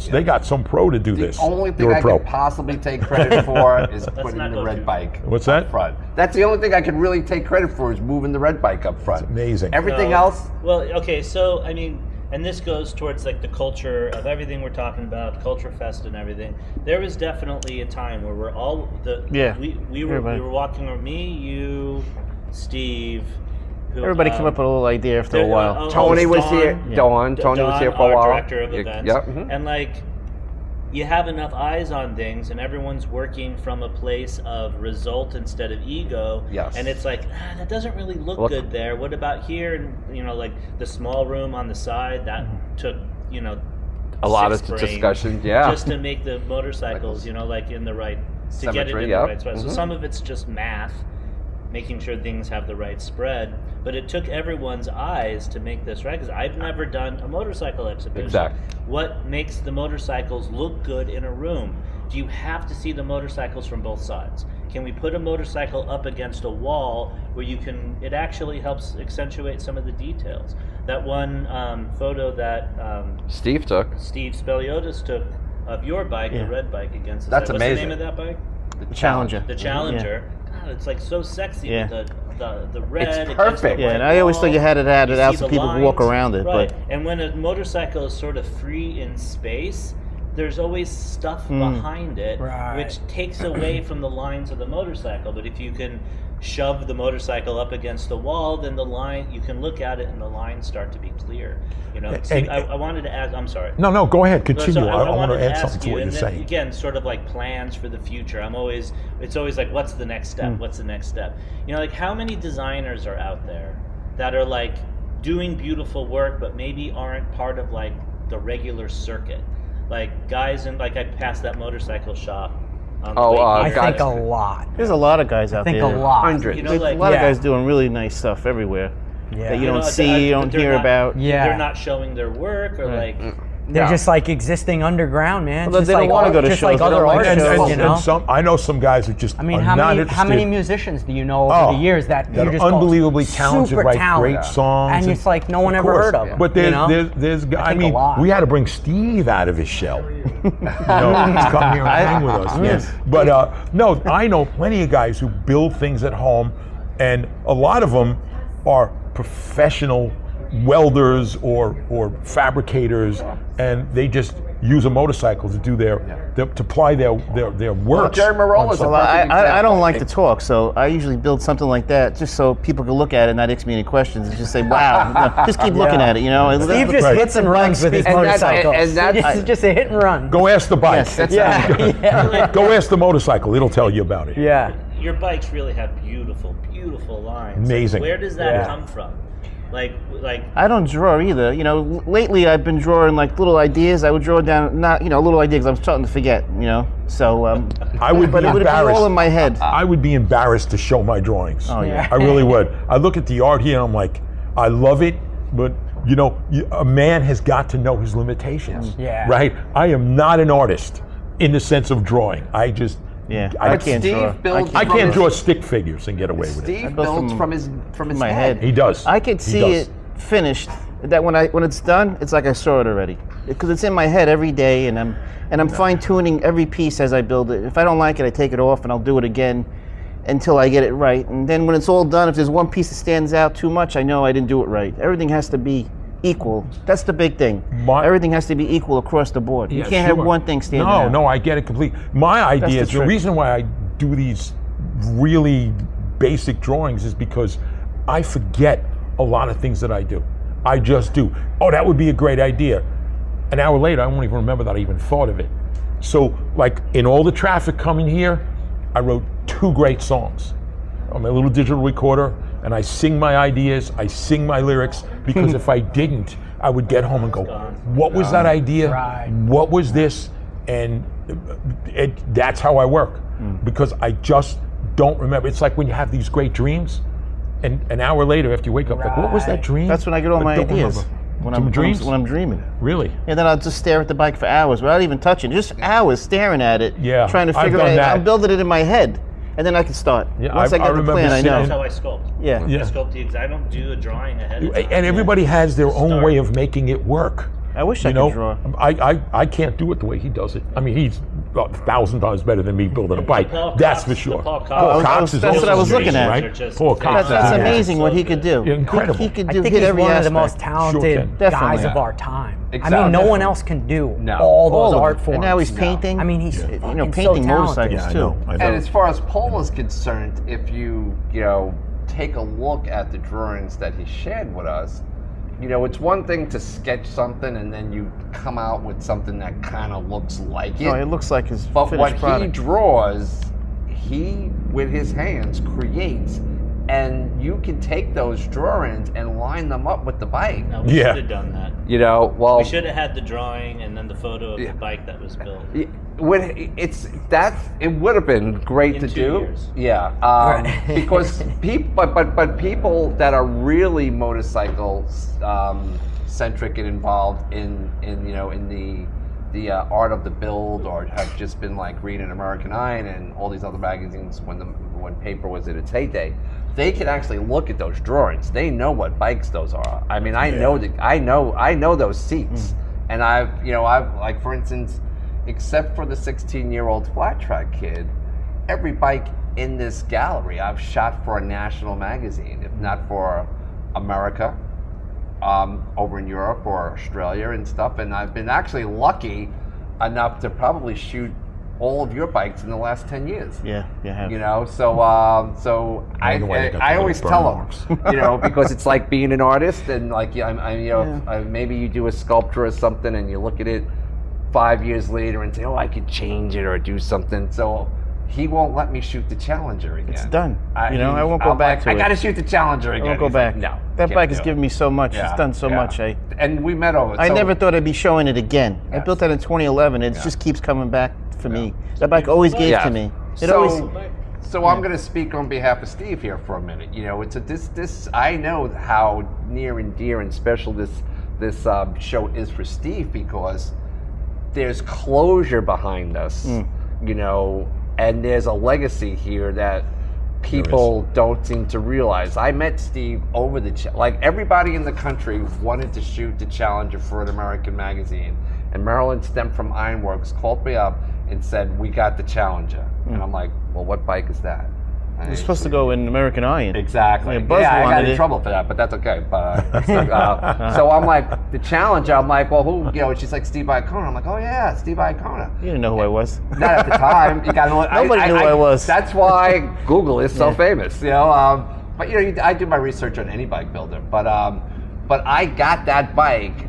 they got some pro to do this. The only thing I could possibly take credit for is putting the red bike What's that? up front. That's the only thing I could really take credit for is moving the red bike up front. It's amazing. Everything else? Well, okay, so I mean, and this goes towards like the culture of everything we're talking about, Culture Fest and everything. There was definitely a time where we're all we were walking around, me, you, Steve. Everybody came up with a little idea after a while. Tony was here. Dawn Tony was here for a while. Director of events. Yep. And like, you have enough eyes on things, and everyone's working from a place of result instead of ego. Yes. And it's like, that doesn't really look good there. What about here? And you know, like the small room on the side that took, you know, a lot of discussion. Yeah. Just to make the motorcycles, you know, like in the right to get it in the right spot. So some of it's just math, making sure things have the right spread. But it took everyone's eyes to make this right, because I've never done a motorcycle exhibition. Exactly. What makes the motorcycles look good in a room? Do you have to see the motorcycles from both sides? Can we put a motorcycle up against a wall where it actually helps accentuate some of the details? That one photo that Steve Speliotis took of your bike, the red bike against the That's side. amazing. What's the name of that bike? The Challenger. The Challenger. God, it's like so sexy with the red. It's against perfect. the Yeah, and white I always wall. thought you had it out See so the people could walk lines. around it. Right. But And when a motorcycle is sort of free in space, there's always stuff behind it, which takes away from the lines of the motorcycle. But if you can shove the motorcycle up against the wall, then the line, you can look at it and the lines start to be clear. You know, Steve, I wanted to ask, I'm sorry. No, go ahead, continue. So I want to add ask something to what and you're then, saying. Again, sort of like plans for the future. It's always like, what's the next step? What's the next step? You know, like how many designers are out there that are like doing beautiful work, but maybe aren't part of like the regular circuit? Like guys in, like I passed that motorcycle shop. I think a lot. there's a lot of guys out I think there. a lot. Hundreds. You know, There's like a lot of guys doing really nice stuff everywhere that you don't see, you don't hear about. Yeah. They're not showing their work or like. They're just like existing underground, man. Well, Just they don't like, wanna go to just shows. like They other don't like artists, shows. you know. And I know some guys who just I mean, are how not many interested. musicians do you know over the years that that you are just call unbelievably talented, super write talented, great songs, and it's like no one of ever course. heard of them. But there's I think a mean, lot. we had to bring Steve out of his shell. He's come here and hang with us. Yes. But no, I know plenty of guys who build things at home, and a lot of them are professional welders or fabricators, and they just use a motorcycle to do to ply their work. Well, Jerry Morola's a Well, perfect I example. don't like to talk, so I usually build something like that just so people can look at it and not ask me any questions and just say, wow, no, just keep looking at it, you know. Steve just hits and runs with his And that's- motorcycle. and that's- It's just a hit and run. Go ask the bike. Yes, that's yeah. Go ask the motorcycle. It'll tell you about it. Yeah. Your bikes really have beautiful, beautiful lines. Amazing. Where does that come from? Like I don't draw either. You know, lately I've been drawing like little ideas. I would draw down, not, you know, little ideas I'm starting to forget, you know. So, I would but be it would be embarrassed. all in my head. I would be embarrassed to show my drawings. Oh, yeah. I really would. I look at the art here and I'm like, I love it, but you know, a man has got to know his limitations. Yeah. Right? I am not an artist in the sense of drawing. I just, Yeah, I I can't Steve draw. builds I from can't his- draw stick figures and get away with it. Steve built builds from from his my head. head. He does. I could He see does. it finished. That when it's done, it's like I saw it already because it's in my head every day, and I'm fine tuning every piece as I build it. If I don't like it, I take it off and I'll do it again until I get it right. And then when it's all done, if there's one piece that stands out too much, I know I didn't do it right. Everything has to be equal. That's the big thing. Everything has to be equal across the board. You Yeah, can't have sure. one thing standing out. No, I get it completely. My idea is the trick. reason why I do these really basic drawings is because I forget a lot of things that I do. I just do. Oh, that would be a great idea. An hour later, I won't even remember that I even thought of it. So, like in all the traffic coming here, I wrote 2 great songs on my little digital recorder, and I sing my ideas, I sing my lyrics, because if I didn't, I would get home and go, what was that idea? Right. What was this? And that's how I work, because I just don't remember. It's like when you have these great dreams, And an hour later, after you wake up, like, what was that Right. dream? That's when I get all I my don't ideas. remember. When Some dreams? when I'm dreaming. Really? And then I'll just stare at the bike for hours without even touching it. Just hours staring at it. Yeah, Trying to I've figure done it out. that. I'm building it in my head. And then I can start. Yeah, Once I I get the remember plan, I sitting- That's know. how I sculpt. Yeah. Yeah. I sculpt the exact. I don't do a drawing ahead of time. And everybody has their own Start. way of making it work. I wish I You could know, draw. I can't do it the way he does it. I mean, he's 1,000 times better than me building a bike. Paul That's Cox- for sure. the Paul Cox- Paul Cox is that's what I was also looking amazing, at. right? Are just- Paul Cox. That's Yeah. amazing what he So could do. good. Incredible. He could I do think hit he's every one of the aspect. most talented can. guys Definitely. of our time. I Exactly. mean, no one Definitely. else can do No. all those All of art it. forms. And now he's No. painting. I mean, he's you know, fucking painting so talented. motorcycles Yeah, I too. know. I know. And as far as Paul is concerned, if you take a look at the drawings that he shared with us, it's one thing to sketch something and then you come out with something that kind of looks like it. No, it looks like his But what finished he product. draws, he with his hands creates, and you can take those drawings and line them up with the bike. No, we Yeah. should have done that. Well, We should have had the drawing and then the photo of Yeah. the bike that was built. it would have been great In to 2 do. years. Yeah, because people, but people that are really motorcycles centric and involved in the art of the build, or have just been like reading American Iron and all these other magazines when paper was in its heyday, they can actually look at those drawings. They know what bikes those are. I mean, I know those seats, and I've like, for instance, except for the 16-year-old flat track kid, every bike in this gallery I've shot for a national magazine, if not for America, over in Europe or Australia and stuff. And I've been actually lucky enough to probably shoot all of your bikes in the last 10 years. Yeah, you have. So I wonder why they got I the always burn tell marks. them, because it's like being an artist, and like maybe you do a sculpture or something, and you look at it 5 years later and say, oh, I could change it or do something. So he won't let me shoot the Challenger again. It's done. I won't go I'm back like, to I it. got to shoot the Challenger again. I won't go He's back. like, no, That can't bike do has it. given me so much. Yeah, It's done so yeah. much. And we met over. I so- never thought I'd be showing it again. I Yes. built that in 2011. It just keeps coming back for me. That bike always gave Yeah. to me. It So, always. so I'm going to speak on behalf of Steve here for a minute. This I know how near and dear and special this show is for Steve, because there's closure behind us, and there's a legacy here that people don't seem to realize. I met Steve over like everybody in the country wanted to shoot the Challenger for an American magazine, and Marilyn Stemp from Ironworks called me up and said, we got the Challenger. And I'm like, well, what bike is that? And It's supposed to go in American Iron. Exactly. Yeah, Buzz I got wanted in it. trouble for that, but that's okay. But so I'm like, the Challenger. I'm like, well, who? She's like, Steve Iacona. I'm like, oh yeah, Steve Iacona. You didn't know who I was. Not at the time. You got Nobody knew who I was. That's why Google is so famous. But I do my research on any bike builder. But I got that bike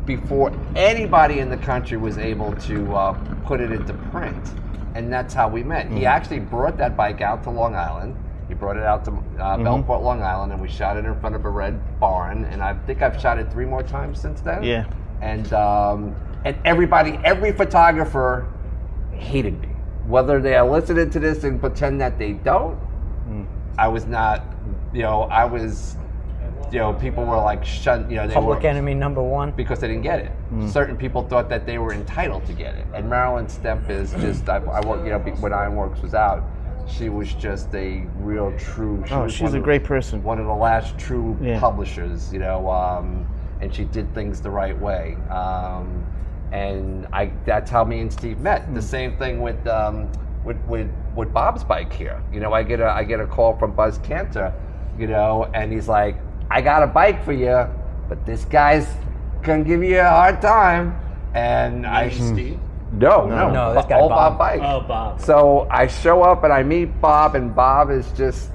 before anybody in the country was able to put it into print. And that's how we met. He actually brought that bike out to Long Island. He brought it out to Bellport, Long Island, and we shot it in front of a red barn. And I think I've shot it 3 more times since then. Yeah. And every photographer hated me. Whether they are listening to this and pretend that they don't, I was not, I was, people were like, they Public were, enemy number one. because they didn't get it. Certain people thought that they were entitled to get it. And Marilyn Stemp is just, I worked, when Ironworks was out, she was just a real true. She's a great person. One of the last true Yeah. publishers, and she did things the right way. And that's how me and Steve met. The same thing with Bob's bike here. I get a call from Buzz Cantor, and he's like, I got a bike for you, but this guy's gonna give you a hard time. And Steve? No, this guy all Bob. Bike. Oh, Bob. So I show up and I meet Bob, and Bob is just,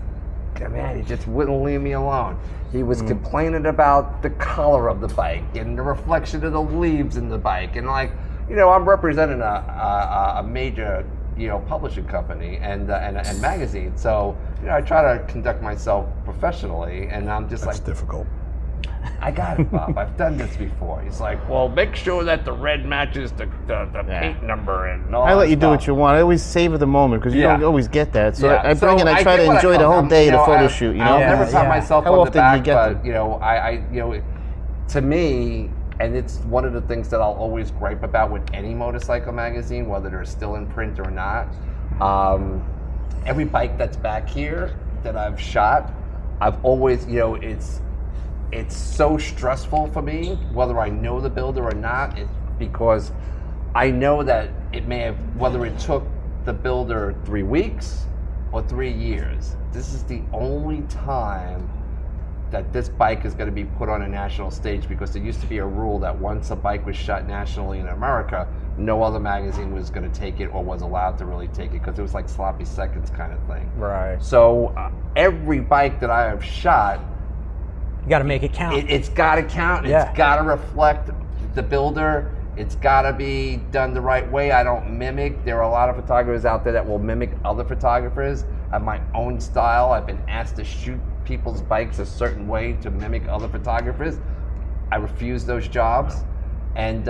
man, he just wouldn't leave me alone. He was complaining about the color of the bike and the reflection of the leaves in the bike, and I'm representing a major publishing company and magazine, so I try to conduct myself professionally, and I'm just That's difficult. I got it, Bob. I've done this before. He's like, well, make sure that the red matches the paint number and all I let that you do what you want. I always savor the moment because you Yeah. don't always get that. So Yeah. I bring it. I try get to what enjoy the come. whole day of the photo I- shoot. You I'll know. never pat Yeah. myself How on the often do you back, get but them? you know, to me, and it's one of the things that I'll always gripe about with any motorcycle magazine, whether they're still in print or not. Every bike that's back here that I've shot, I've always, it's so stressful for me, whether I know the builder or not, because I know that it may have, whether it took the builder 3 weeks or 3 years, this is the only time that this bike is going to be put on a national stage, because there used to be a rule that once a bike was shot nationally in America, no other magazine was going to take it or was allowed to really take it, because it was like sloppy seconds kind of thing. Right. So every bike that I have shot, You got to make it count. it's got to count. Yeah. It's got to reflect the builder. It's got to be done the right way. I don't mimic. There are a lot of photographers out there that will mimic other photographers. I have my own style. I've been asked to shoot people's bikes a certain way to mimic other photographers. I refuse those jobs, and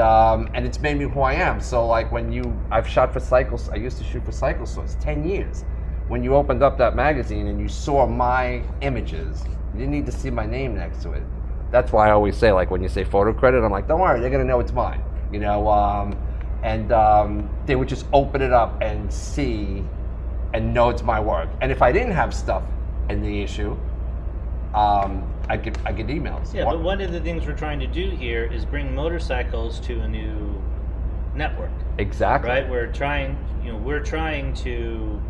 it's made me who I am. So like I've shot for Cycles. I used to shoot for Cycle Source 10 years. When you opened up that magazine and you saw my images, you didn't need to see my name next to it. That's why I always say, like, when you say photo credit, I'm like, don't worry, they're gonna know it's mine. They would just open it up and see and know it's my work. And if I didn't have stuff in the issue, I get emails. Yeah, but one of the things we're trying to do here is bring motorcycles to a new network. Exactly. Right? We're trying to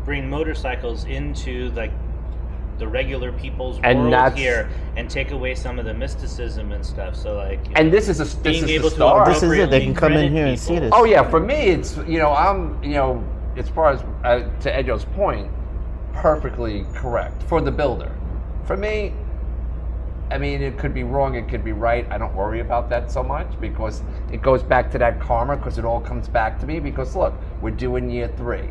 bring motorcycles into like the regular people's world here and take away some of the mysticism and stuff. So like, and this is being the able start. to This is it. They can come in appropriately here and credit see this. people. Oh yeah, for me it's I'm as far as to Edjo's point, perfectly correct for the builder. For me, I mean, it could be wrong, it could be right. I don't worry about that so much, because it goes back to that karma, because it all comes back to me. Because look, we're doing year 3.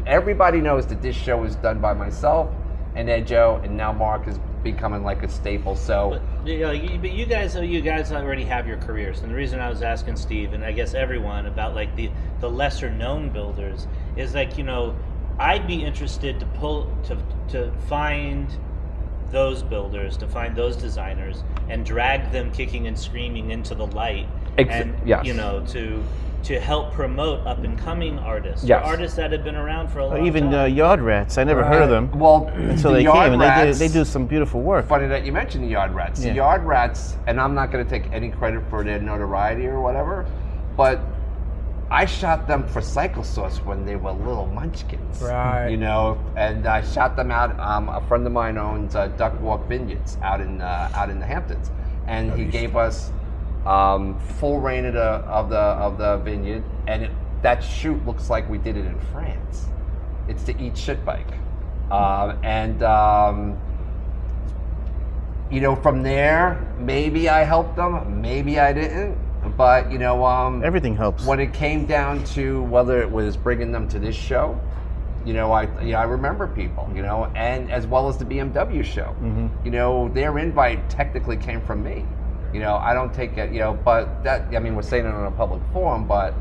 Everybody knows that this show is done by myself and Edjo, and now Mark is becoming like a staple. So, but you guys already have your careers, and the reason I was asking Steve, and I guess everyone, about like the lesser known builders is like, I'd be interested to find those builders, to find those designers, and drag them kicking and screaming into the light, and yes. To help promote up and coming artists, Yes. or artists that have been around for a long Even time. Yard Rats. I never heard of them well, until the they Yard came, and Rats, they do some beautiful work. Funny that you mentioned the Yard Rats. Yeah. The Yard Rats, and I'm not going to take any credit for their notoriety or whatever, but I shot them for Cycle Source when they were little munchkins. Right. And I shot them out. A friend of mine owns Duck Walk Vineyards out in the Hamptons, and he gave us full reign of the vineyard, and that shoot looks like we did it in France. It's the Eat Shit bike, from there, maybe I helped them, maybe I didn't, but Everything helps. when it came down to whether it was bringing them to this show, I remember people, and as well as the BMW show, their invite technically came from me. I don't take it, but that, we're saying it on a public forum, but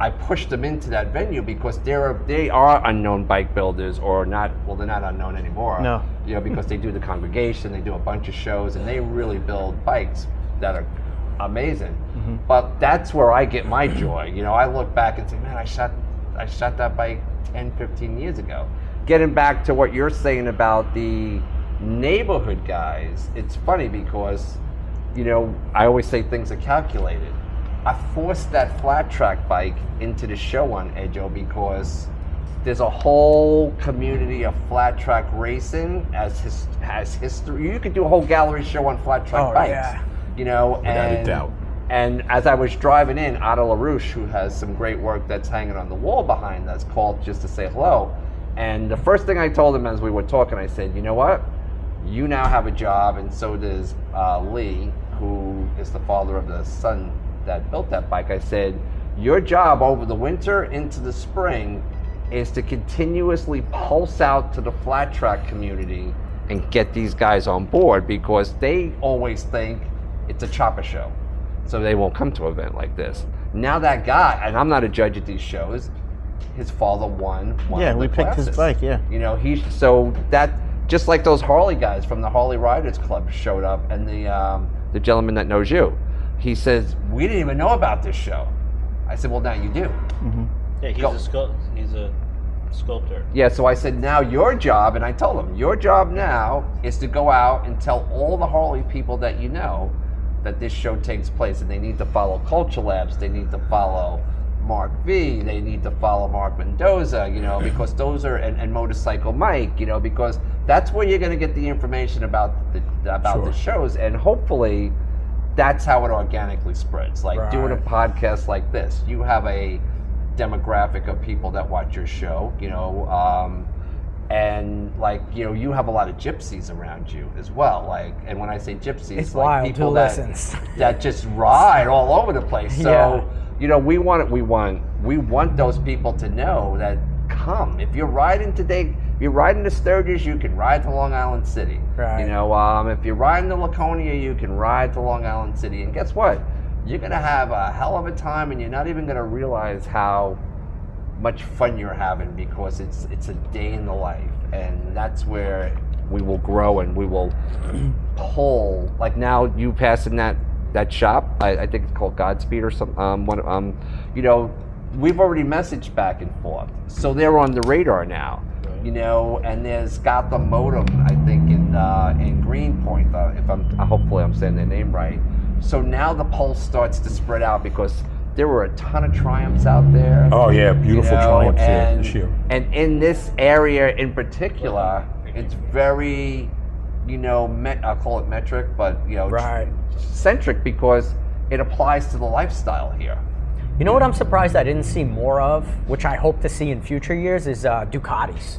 I pushed them into that venue because they are unknown bike builders, or not, well, they're not unknown anymore. No. Because they do the congregation, they do a bunch of shows, and they really build bikes that are amazing. But that's where I get my joy. I look back and say, man, I shot that bike 10, 15 years ago. Getting back to what you're saying about the neighborhood guys, it's funny because, I always say things are calculated. I forced that flat track bike into the show on Edjo because there's a whole community of flat track racing as history. You could do a whole gallery show on flat track bikes. Yeah. Without a doubt. And as I was driving in, Ada LaRouche, who has some great work that's hanging on the wall behind us, called just to say hello. And the first thing I told him as we were talking, I said, you know what? You now have a job, and so does Lee, who is the father of the son that built that bike. I said, your job over the winter into the spring is to continuously pulse out to the flat track community and get these guys on board, because they always think it's a chopper show, so they won't come to an event like this. Now that guy, and I'm not a judge at these shows, his father won one Yeah, of the we picked his classes. bike, yeah. You know, so that, just like those Harley guys from the Harley Riders Club showed up, and the gentleman that knows you, he says, we didn't even know about this show. I said, well, now you do. Yeah, he's a sculptor. Yeah, so I said, now your job, and I told him, your job now is to go out and tell all the Harley people that you know that this show takes place, and they need to follow Culture Labs, they need to follow Mark V, they need to follow Mark Mendoza, you know, because those are, and Motorcycle Mike, you know, because that's where you're going to get the information about the shows, and hopefully that's how it organically spreads. Like doing a podcast like this, you have a demographic of people that watch your show, you know, and like, you know, you have a lot of gypsies around you as well. Like, and when I say gypsies, It's like wild. people Who that listens? that just ride all over the place. So, Yeah. you know, we want those people to know that come. If you're riding today, if you're riding to Sturgis, you can ride to Long Island City. Right. You know, if you're riding to Laconia, you can ride to Long Island City. And guess what? You're gonna have a hell of a time, and you're not even gonna realize how much fun you're having, because it's a day in the life, and that's where we will grow, and we will pull. Like now, you passing that shop, I think it's called Godspeed or something. You know, we've already messaged back and forth, so they're on the radar now. You know, and there's Gotham Modem, I think, in Greenpoint. Hopefully I'm saying their name right. So now the pulse starts to spread out, because there were a ton of Triumphs out there. Oh yeah, beautiful Triumphs here and, this year. And in this area in particular, it's very, you know, I'll call it metric, but you know, centric, because it applies to the lifestyle here. You know what I'm surprised I didn't see more of, which I hope to see in future years, is Ducatis.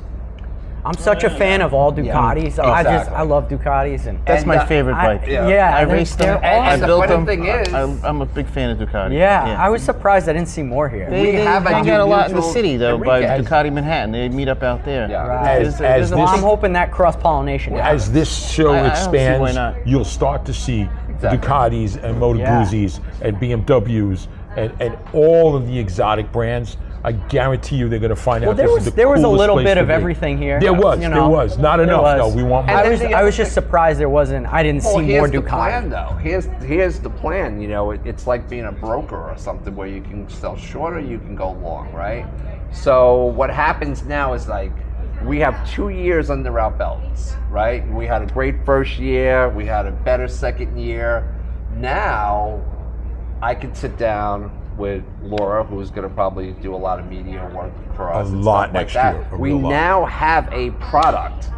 I'm such a fan of all Ducatis. I love Ducatis, and That's my favorite bike. I raced them. I And the built funny them. thing is, I'm a big fan of Ducati. I was surprised I didn't see more here. They have a hang out a lot in the mutual city, though, by Enriquez. Ducati Manhattan. They meet up out there. Yeah. Right. As Well, I'm this- hoping that cross-pollination happens. As this show I don't see why expands, not. you'll start to see Exactly. Ducatis and Moto Guzzi's and BMWs and all of the exotic brands. I guarantee you they're going to find out this is the there was a coolest little place bit to of be. everything here. There was, you there know. was. Not There enough, was. though. We want more. I was just surprised there wasn't. I didn't see more here's the Ducati. plan, though. Here's the plan. You know, it's like being a broker or something, where you can sell short or you can go long, right? So what happens now is, like, we have 2 years under our belts, right? We had a great first year. We had a better second year. Now, I could sit down with Laura, who's going to probably do a lot of media work for us. A and lot stuff next like year, that. a We real lot. now have a product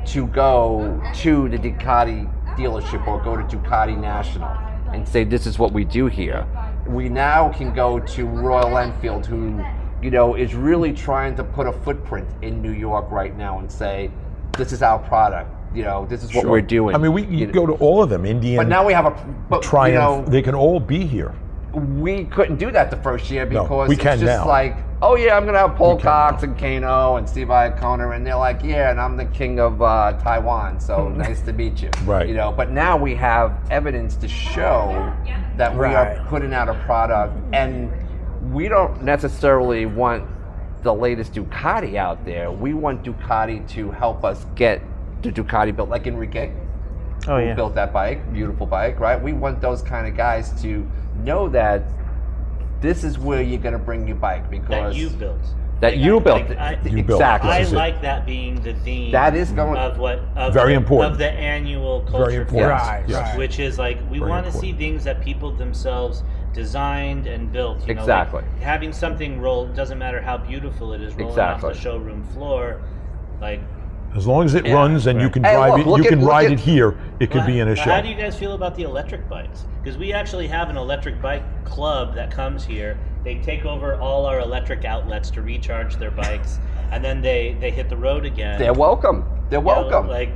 to go to the Ducati dealership or go to Ducati National and say, this is what we do here. We now can go to Royal Enfield, who, you know, is really trying to put a footprint in New York right now and say, this is our product. You know, this is what we're doing. I mean, you go to all of them, Indian, But now we have Triumph. you know, They can all be here. we couldn't do that the first year, No, because we it's can just now. like, oh yeah, I'm gonna have Paul We can Cox and Kano and Steve Iacona, and they're like, yeah, and I'm the king of Taiwan, so nice to meet you. Right. You know, but now we have evidence to show that we are putting out a product, and we don't necessarily want the latest Ducati out there. We want Ducati to help us get the Ducati built, like Enrique. Oh, who yeah. built that bike, beautiful bike, right? We want those kind of guys to know that this is where you're going to bring your bike, because That you built. that you built it. You built. Exactly. I This is it. like that being the theme. That is going- of Very important. of the annual culture. Very important. Fest, Yes. Which is like we Very want to see important. things that people themselves designed and built. You know, Exactly. like having something roll, doesn't matter how beautiful it is, rolling Exactly. off the showroom floor, like. As long as it Yeah. runs and you can Hey, drive look, it, look you at- can look ride at- it here. It could be in a show. How do you guys feel about the electric bikes? Because we actually have an electric bike club that comes here. They take over all our electric outlets to recharge their bikes, and then they hit the road again. They're welcome. They're You know, welcome. like,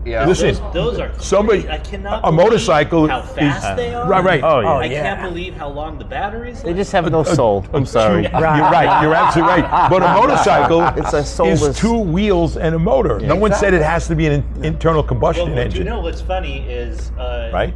Yeah. Listen, those are somebody, crazy. I cannot a believe motorcycle how fast they are. Right. Oh, yeah. I can't believe how long the batteries. They just have no soul. I'm sorry. You're right. You're absolutely right. But a motorcycle It's a soulless- is 2 wheels and a motor. No one said it has to be an internal combustion Well, engine. you know what's funny is Right?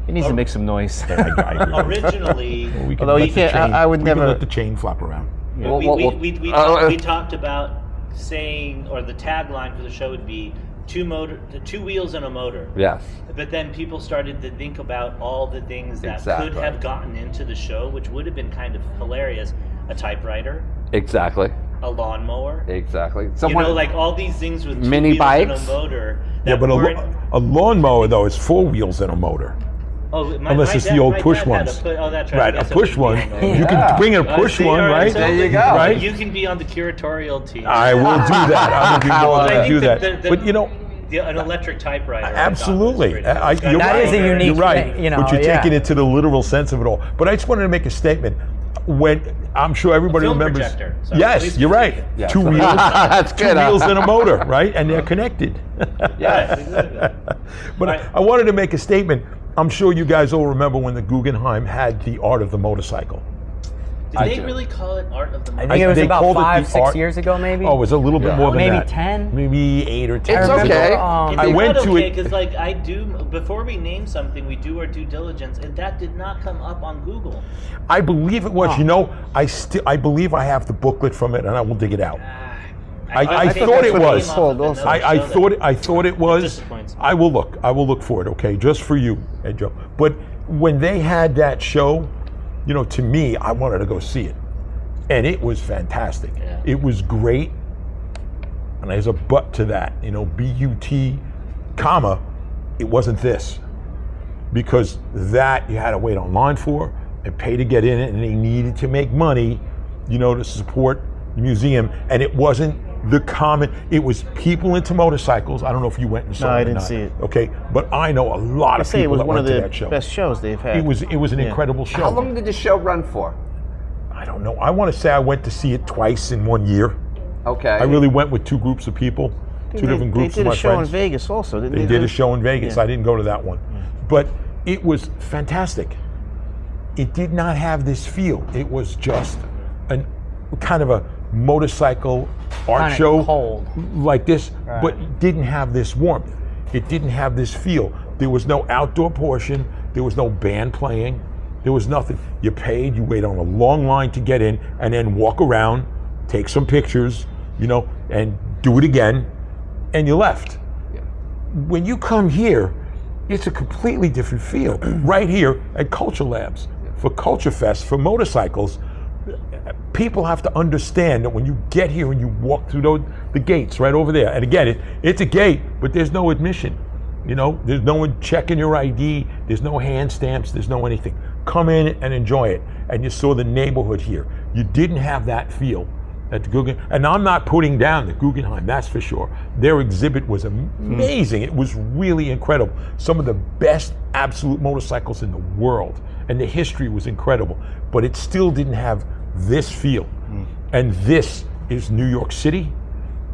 It needs to make some noise. originally We can Although let you the can't- chain- I would we can never- let the chain flop around. we talked about saying, or the tagline for the show would be two wheels and a motor. Yes. But then people started to think about all the things that Exactly. could have gotten into the show, which would have been kind of hilarious. A typewriter, Exactly. a lawnmower. Exactly. You know, like all these things with two Mini wheels bikes. and a motor. Yeah, that but weren't- a lawnmower, though, is 4 wheels and a motor. Unless it's the old push ones. That's right. Right, I a guess it push would one. be You can bring in a push See, one, all right? so There you go. Right? You can be on the curatorial team. I will do that. I'm going I to think do that that. the- But you know, an electric typewriter. absolutely. You're That is a right. unique You're right. thing, you know, but you're yeah. taking it to the literal sense of it all. But I just wanted to make a statement. When I'm sure everybody film remembers. projector. So Yes, please you're right. proceed. Yes. 2 wheels. That's Two good. wheels and a motor, right? And they're connected. Yes, exactly. But Right. I wanted to make a statement. I'm sure you guys all remember when the Guggenheim had the art of the motorcycle. Did I they do. really call it art of the I motorcycle? think it was They about called it the 5, 6 art- years ago, maybe. Oh, it was a little bit Yeah. more than Maybe that. 10? Maybe 8 or 10. It's I remember, okay. I It's went not to okay, it. because like I do, before we name something, we do our due diligence, and that did not come up on Google. I believe it was. You know, I believe I have the booklet from it, and I will dig it out. I think thought that's it what was. came off of another I show thought that- I thought it was. disappoints me. I will look. I will look for it. Okay, just for you, Edjo. But when they had that show, you know, to me, I wanted to go see it, and it was fantastic. Yeah. It was great, and there's a but to that. You know, BUT, comma, it wasn't this, because that you had to wait online for and pay to get in it, and they needed to make money, you know, to support the museum, and it wasn't the common. It was people into motorcycles. I don't know if you went and saw No, it. I or didn't not, see it. Okay, but I know a lot I of say it people was that one went of to the that show. best shows they've had. It was an Yeah. incredible show. How long did the show run for? I don't know. I want to say I went to see it twice in 1 year. Okay. I really went with 2 groups of people, two different groups They of did my a show friends. in Vegas also, didn't They they? did a show in Vegas. Yeah. I didn't go to that one. But it was fantastic. It did not have this feel. It was just an kind of a motorcycle art Kinda show cold. like this, Right. but it didn't have this warmth. It didn't have this feel. There was no outdoor portion. There was no band playing. There was nothing. You paid, you wait on a long line to get in, and then walk around, take some pictures, you know, and do it again, and you left. When you come here, it's a completely different feel. Right here at Culture Labs, for Culture Fest, for motorcycles, people have to understand that when you get here and you walk through the gates right over there, and again, it's a gate, but there's no admission. You know, there's no one checking your ID, there's no hand stamps, there's no anything. Come in and enjoy it. And you saw the neighborhood here. You didn't have that feel at the Guggenheim. And I'm not putting down the Guggenheim, that's for sure. Their exhibit was amazing. It was really incredible. Some of the best absolute motorcycles in the world. And the history was incredible. But it still didn't have this feel. And this is New York City,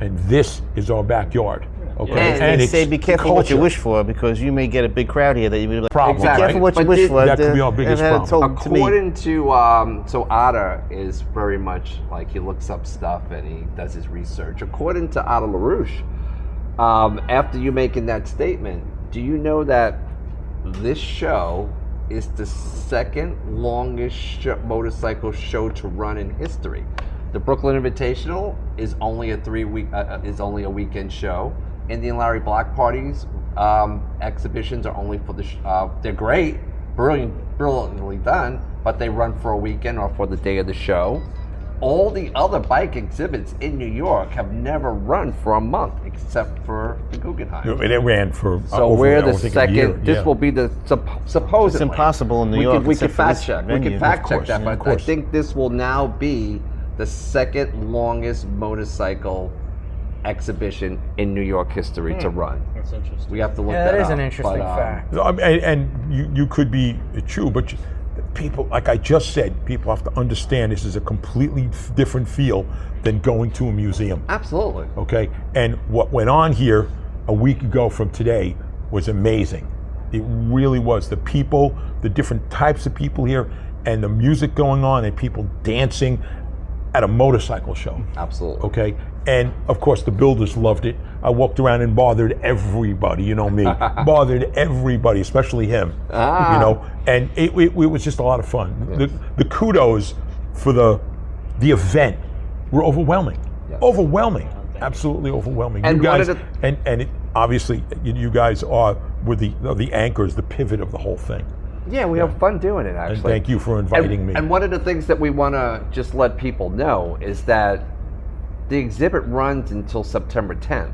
and this is our backyard. Okay, And they it's say be careful what you culture. wish for, because you may get a big crowd here that you be like, Problem, be careful right? what you But wish for. that could be our biggest and problem. told to me. According to so Otter is very much like he looks up stuff and he does his research. According to Otter LaRouche, after you making that statement, do you know that this show is the second longest motorcycle show to run in history? The Brooklyn Invitational is only a weekend show. Indian Larry Black parties exhibitions are only for they're great, brilliantly done, but they run for a weekend or for the day of the show. All the other bike exhibits in New York have never run for a month except for the Guggenheim. It ran for So over, we're I the think, a year. second. This Yeah. will be the supposedly. It's impossible in New we York Could, we except could for fact this check. venue. We could fact Of check course, that, of but I course. think this will now be the second longest motorcycle exhibition in New York history to run. That's interesting. We have to look Yeah, that that up. is an interesting but, fact. And you could be true, but people, like I just said, people have to understand this is a completely different feel than going to a museum. Absolutely. Okay, and what went on here a week ago from today was amazing. It really was. The people, the different types of people here, and the music going on, and people dancing at a motorcycle show. Absolutely. Okay? And of course the builders loved it. I walked around and bothered everybody, you know me. Bothered everybody, especially him. You know, and it was just a lot of fun. Yes. The kudos for the event were overwhelming. Yes. Overwhelming. Absolutely overwhelming. And you guys, what did obviously you guys were the anchors, the pivot of the whole thing. Yeah, we have fun doing it, actually. And thank you for inviting me. And one of the things that we want to just let people know is that the exhibit runs until September 10th.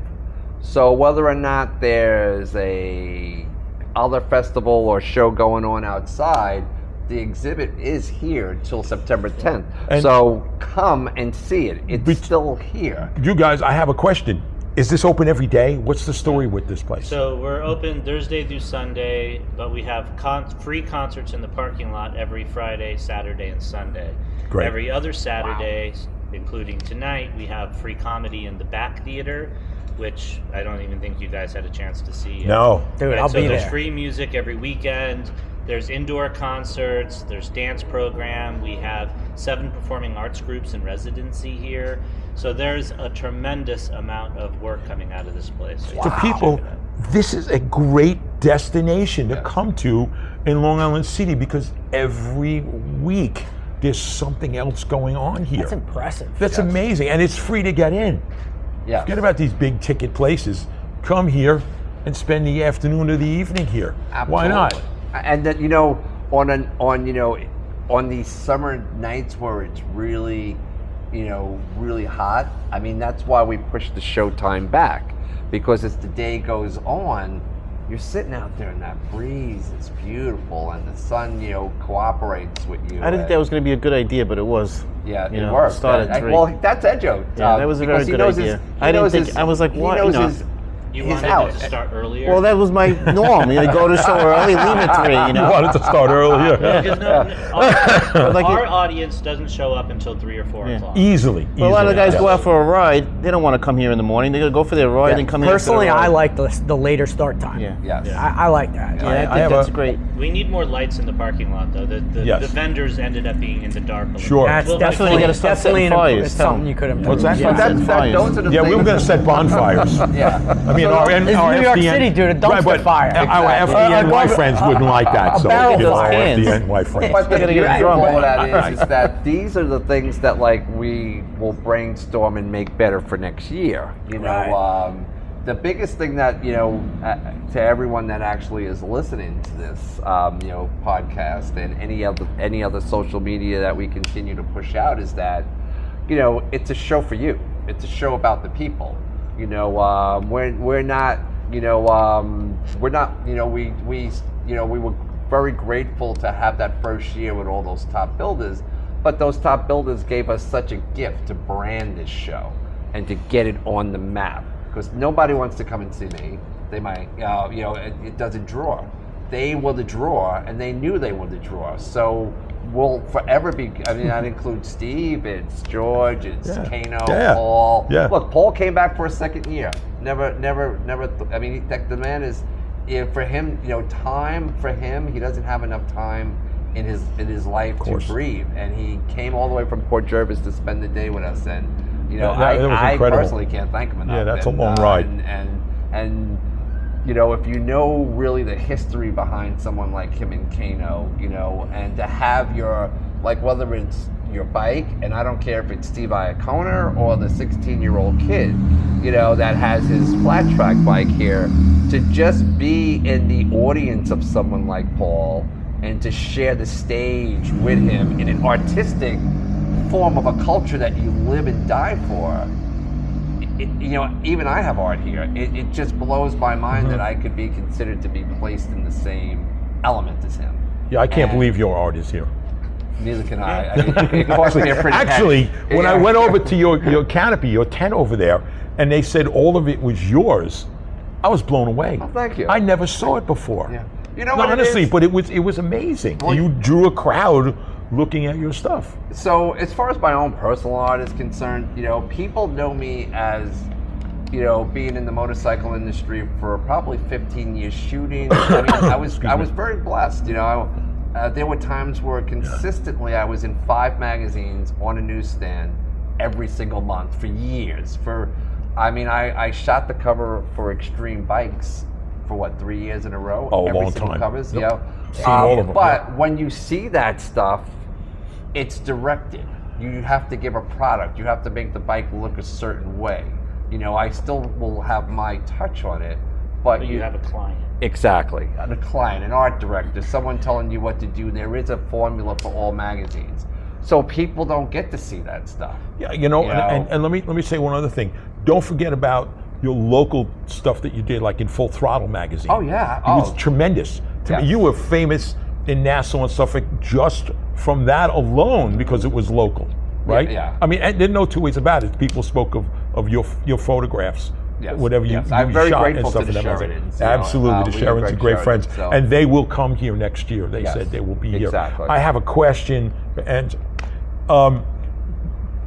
So whether or not there's a other festival or show going on outside, the exhibit is here until September 10th. And so come and see it. It's still here. You guys, I have a question. Is this open every day? What's the story with this place? So we're open Thursday through Sunday, but we have free concerts in the parking lot every Friday, Saturday, and Sunday. Great. Every other Saturday, including tonight, we have free comedy in the back theater, which I don't even think you guys had a chance to see yet. No. Dude, Right, I'll so be there's there. free music every weekend. There's indoor concerts. There's dance program. We have 7 performing arts groups in residency here. So there's a tremendous amount of work coming out of this place. So To people, this is a great destination to come to in Long Island City because every week there's something else going on here. That's impressive. That's amazing, and it's free to get in. Yeah. Forget about these big ticket places. Come here and spend the afternoon or the evening here. Why not? Absolutely. And that, you know, on these summer nights where it's really, you know, really hot, I mean, that's why we push the show time back, because as the day goes on, you're sitting out there in that breeze, it's beautiful, and the sun, you know, cooperates with you. I didn't think that was going to be a good idea, but it was. Yeah, You it know, worked. start at 3. Well, that's Edjo. Yeah, that was a very because he good knows idea. his- I he didn't knows think. his- I was like, he what? knows You know, his- you his wanted house. it to start earlier? well, that was my norm. You go to so early, leave at 3. You You know. wanted to start earlier. Because our, Like our it- audience doesn't show up until 3 or 4 o'clock. Easily. Well, a lot of the guys Yes. go out for a ride. They don't want to come here in the morning. They're gonna go for their ride Yeah. and come here. Personally, after I the ride. like the later start time. Yeah. Yes. I like that. Yeah, I I think have that's a- great. We need more lights in the parking lot, though. The Yes. vendors ended up being in the dark. a little Sure. bit. That's We'll definitely, you gotta start definitely setting an fires, it's tell something them. you could improve. What's that? Yeah. Those are the Yeah, we things. were going to set bonfires. Yeah. I mean, our It's New York City, dude, a dumpster but fire. Our FDNY friends wouldn't like that. So barrel you know, fire. our FDNY friends. But the Gotta beauty get a of drum. all that is that these are the things that like we will brainstorm and make better for next year. You know, Right. the biggest thing that to everyone that actually is listening to this podcast and any other social media that we continue to push out is that it's a show for you. It's a show about the people. We're not we were very grateful to have that first year with all those top builders, but those top builders gave us such a gift to brand this show and to get it on the map, because nobody wants to come and see me. They might, it doesn't draw. They were the draw, and they knew they were the draw. So we'll forever be. I mean, that includes Steve, it's George, it's Kano, Paul. Yeah. Look, Paul came back for a second year. Never. I mean, the man is. For him, time for him, he doesn't have enough time in his life to breathe, and he came all the way from Port Jervis to spend the day with us, and that was I incredible. personally can't thank him enough. Yeah, that's a And, long ride. And if you know really the history behind someone like him and Kano, and to have whether it's your bike, and I don't care if it's Steve Iacona or the 16-year-old kid, that has his flat track bike here, to just be in the audience of someone like Paul and to share the stage with him in an artistic form of a culture that you live and die for. Even I have art here. It just blows my mind that I could be considered to be placed in the same element as him. Yeah, I can't believe your art is here. Neither can I. I mean, it cost me a pretty Actually, penny. when I went over to your canopy, your tent over there, and they said all of it was yours, I was blown away. Oh, thank you. I never saw it before. Yeah. You No, know what honestly, it is? but it was amazing. Well, you drew a crowd looking at your stuff. So as far as my own personal art is concerned, people know me as you know, being in the motorcycle industry for probably 15 years shooting, I mean, I was very blessed. You know, there were times where consistently I was in 5 magazines on a newsstand every single month for years. I shot the cover for Extreme Bikes for what, 3 years in a row? Oh, a every long single time. Covers, Yep. you know. Seen all of them, But when you see that stuff, it's directed. You have to give a product. You have to make the bike look a certain way. You know, I still will have my touch on it, but you have a client. Exactly. A client, an art director, someone telling you what to do. There is a formula for all magazines. So people don't get to see that stuff. Yeah, you know, and let me say one other thing. Don't forget about your local stuff that you did, like in Full Throttle magazine. Oh, yeah. It was tremendous. Yes. You were famous in Nassau and Suffolk just from that alone because it was local, right? Yeah. I mean, and there are no two ways about it. People spoke of your photographs. Yes. Whatever you I'm very shot grateful and stuff to the in that magazine. Sheridans, you know, Absolutely, the we were Sheridans are great great friends, Sheridans, so. and they will come here next year. They Yes, said they will be here. exactly. I have a question, and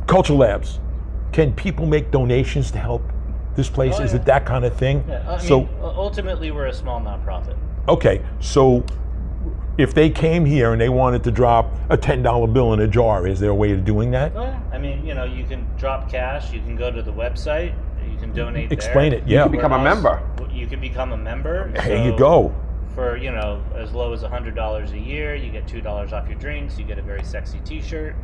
Culture Labs. Can people make donations to help this place? Oh, Is yeah. it that kind of thing? Yeah, ultimately, we're a small nonprofit. Okay, so if they came here and they wanted to drop a $10 bill in a jar, is there a way of doing that? Oh, yeah. I mean, you know, you can drop cash. You can go to the website. You can donate. Explain there. it. Yeah. You can become a member. You can become a member. There you So go. For, you know, as low as $100 a year, you get $2 off your drinks. You get a very sexy T-shirt.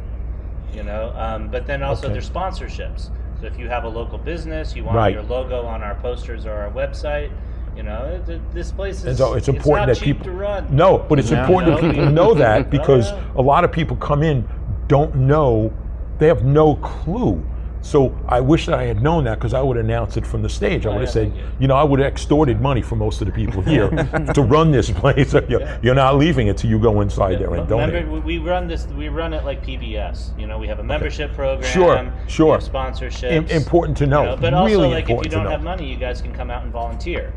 You know, but then also there's sponsorships. So if you have a local business, you want your logo on our posters or our website. You know, this place is. And so it's important not that cheap people to run. No, but it's important that people know that because yeah. a lot of people come in, don't know, they have no clue. So I wish that I had known that because I would announce it from the stage. I would have said, you know, I would have extorted money from most of the people here to run this place. You're not leaving it till you go inside there and donate. Remember, we run it like PBS. You know, we have a membership program. Sure. We have sponsorships. Important to know. You know, but also, really like, if you important to don't know. have money, you guys can come out and volunteer.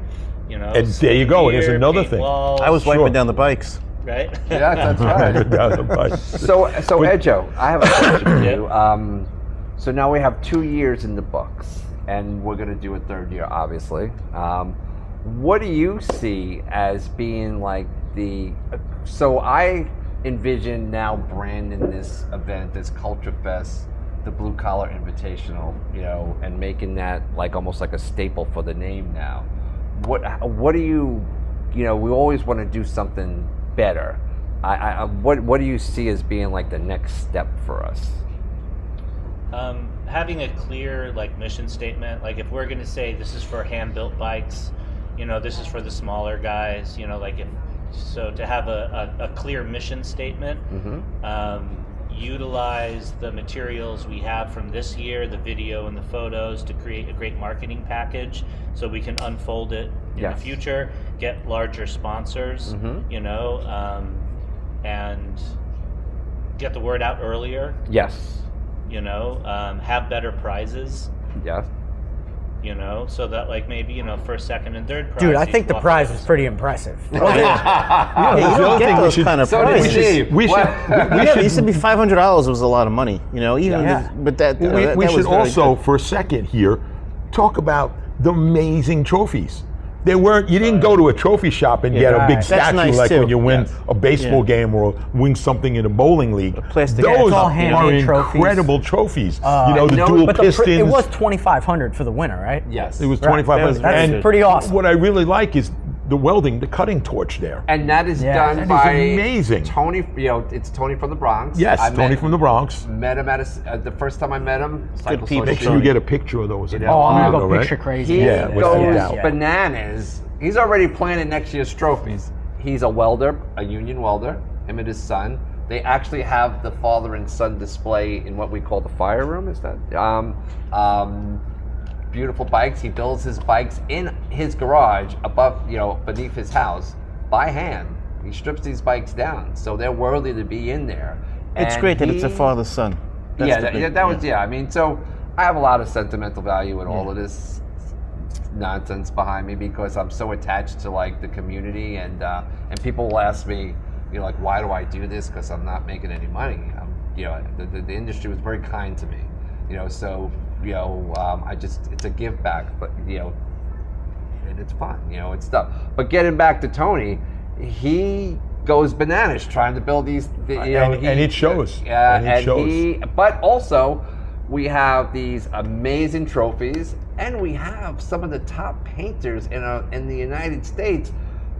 You know, And there you go. There's another paint thing. walls, I was wiping down the bikes. right. Yeah, that's right. So Edjo, I have a question for you. So now we have 2 years in the books, and we're going to do a 3rd year, obviously. What do you see as being like so I envision now branding this event, this Culture Fest, the Blue Collar Invitational, you know, and making that like almost like a staple for the name now. What do you know, we always want to do something better. What do you see as being like the next step for us? Having a clear like mission statement, like if we're going to say this is for hand-built bikes, you know, this is for the smaller guys, you know, like to have a clear mission statement, utilize the materials we have from this year, the video and the photos, to create a great marketing package so we can unfold it in the future, get larger sponsors, you know, and get the word out earlier. Yes. You know, have better prizes. Yeah. You know, so that like maybe, you know, first, second, and third prize. Dude, I think the prize was pretty impressive. You don't get those kind of So did prizes. Steve. We should. Yeah, it used to be $500 was a lot of money, you know. Even but that We that should was very also, good. for a second here, talk about the amazing trophies. They weren't. You didn't go to a trophy shop and get a big That's statue nice, like too. when you win a baseball game or win something in a bowling league. plastic Those it's all are handmade trophies. incredible trophies. You know, the no, dual But pistons. it was $2,500 for the winner, right? Yes. It was Right. $2,500. That's And pretty awesome. What I really like is the welding, the cutting torch there. And that is Yeah, done that is by amazing. Tony. You know, it's Tony from the Bronx. Yes, I Tony met- from the Bronx. Met him at the first time I met him. Cycle people. Make sure you get a picture of those. You know, Oh, I'm Oh, gonna go right? picture crazy. He Yeah, without goes doubt. bananas. He's already planning next year's trophies. He's a welder, a union welder. Him and his son. They actually have the father and son display in what we call the fire room. Is that? Beautiful bikes. He builds his bikes in his garage above, you know, beneath his house by hand. He strips these bikes down, so they're worthy to be in there. It's And great that it's a he- father-son. That's Yeah, the big- that was I mean, so I have a lot of sentimental value in all of this nonsense behind me because I'm so attached to like the community, and people will ask me, you know, like, why do I do this? Because I'm not making any money. You know, the industry was very kind to me, you know. So it's a give back, but and it's fun, it's stuff. But getting back to Tony, he goes bananas trying to build these, and it shows. Yeah, and it shows. But also, we have these amazing trophies, and we have some of the top painters in the United States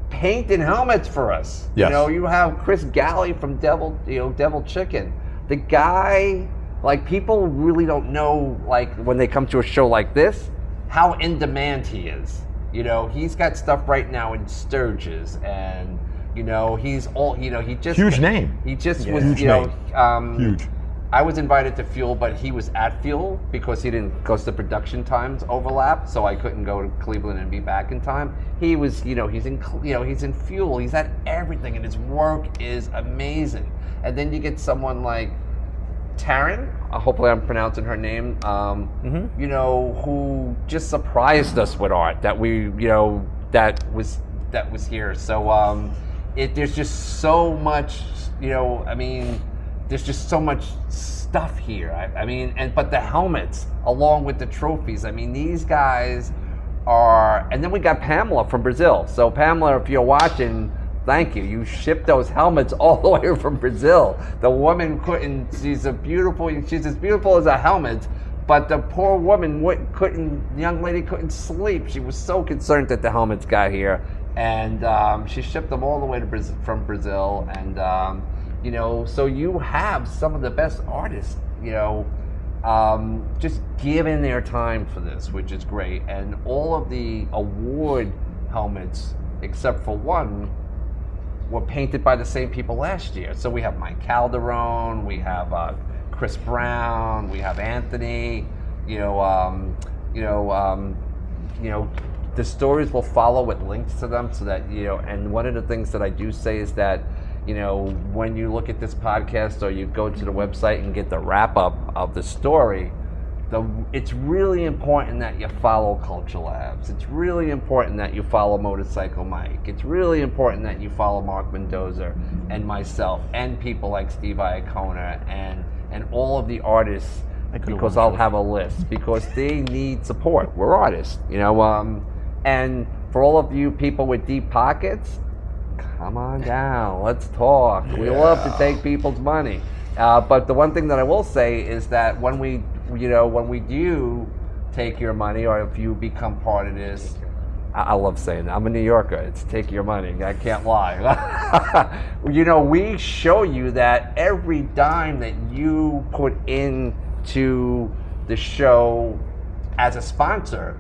painting helmets for us. Yes. You have Chris Galley from Devil Chicken. The guy, like, people really don't know, like, when they come to a show like this, how in demand he is. He's got stuff right now in Sturgis, and he's all, he just Huge name. He just Yeah. was, Huge name. Huge. I was invited to Fuel, but he was at Fuel because he didn't, because the production times overlapped, so I couldn't go to Cleveland and be back in time. He was, he's in Fuel, he's at everything, and his work is amazing. And then you get someone like Taryn, hopefully I'm pronouncing her name, who just surprised us with art that that was here. So there's just so much, there's just so much stuff here. But the helmets, along with the trophies, these guys are, and then we got Pamela from Brazil. So Pamela, if you're watching, thank you. You shipped those helmets all the way from Brazil. The woman couldn't, she's as beautiful as a helmet, but the poor woman young lady couldn't sleep. She was so concerned that the helmets got here. And she shipped them all the way from Brazil. And, so you have some of the best artists, just giving their time for this, which is great. And all of the award helmets, except for one, were painted by the same people last year. So we have Mike Calderon, we have Chris Brown, we have Anthony, the stories will follow with links to them so that, and one of the things that I do say is that, when you look at this podcast or you go to the website and get the wrap up of the story, it's really important that you follow Culture Labs. It's really important that you follow Motorcycle Mike. It's really important that you follow Mark Mendoza and myself and people like Steve Iacona and all of the artists, because I'll have a list, because they need support. We're artists, and for all of you people with deep pockets, come on down, let's talk. Yeah. We love to take people's money. But the one thing that I will say is that when we do take your money, or if you become part of this, I love saying that. I'm a New Yorker. It's take your money. I can't lie. We show you that every dime that you put into the show as a sponsor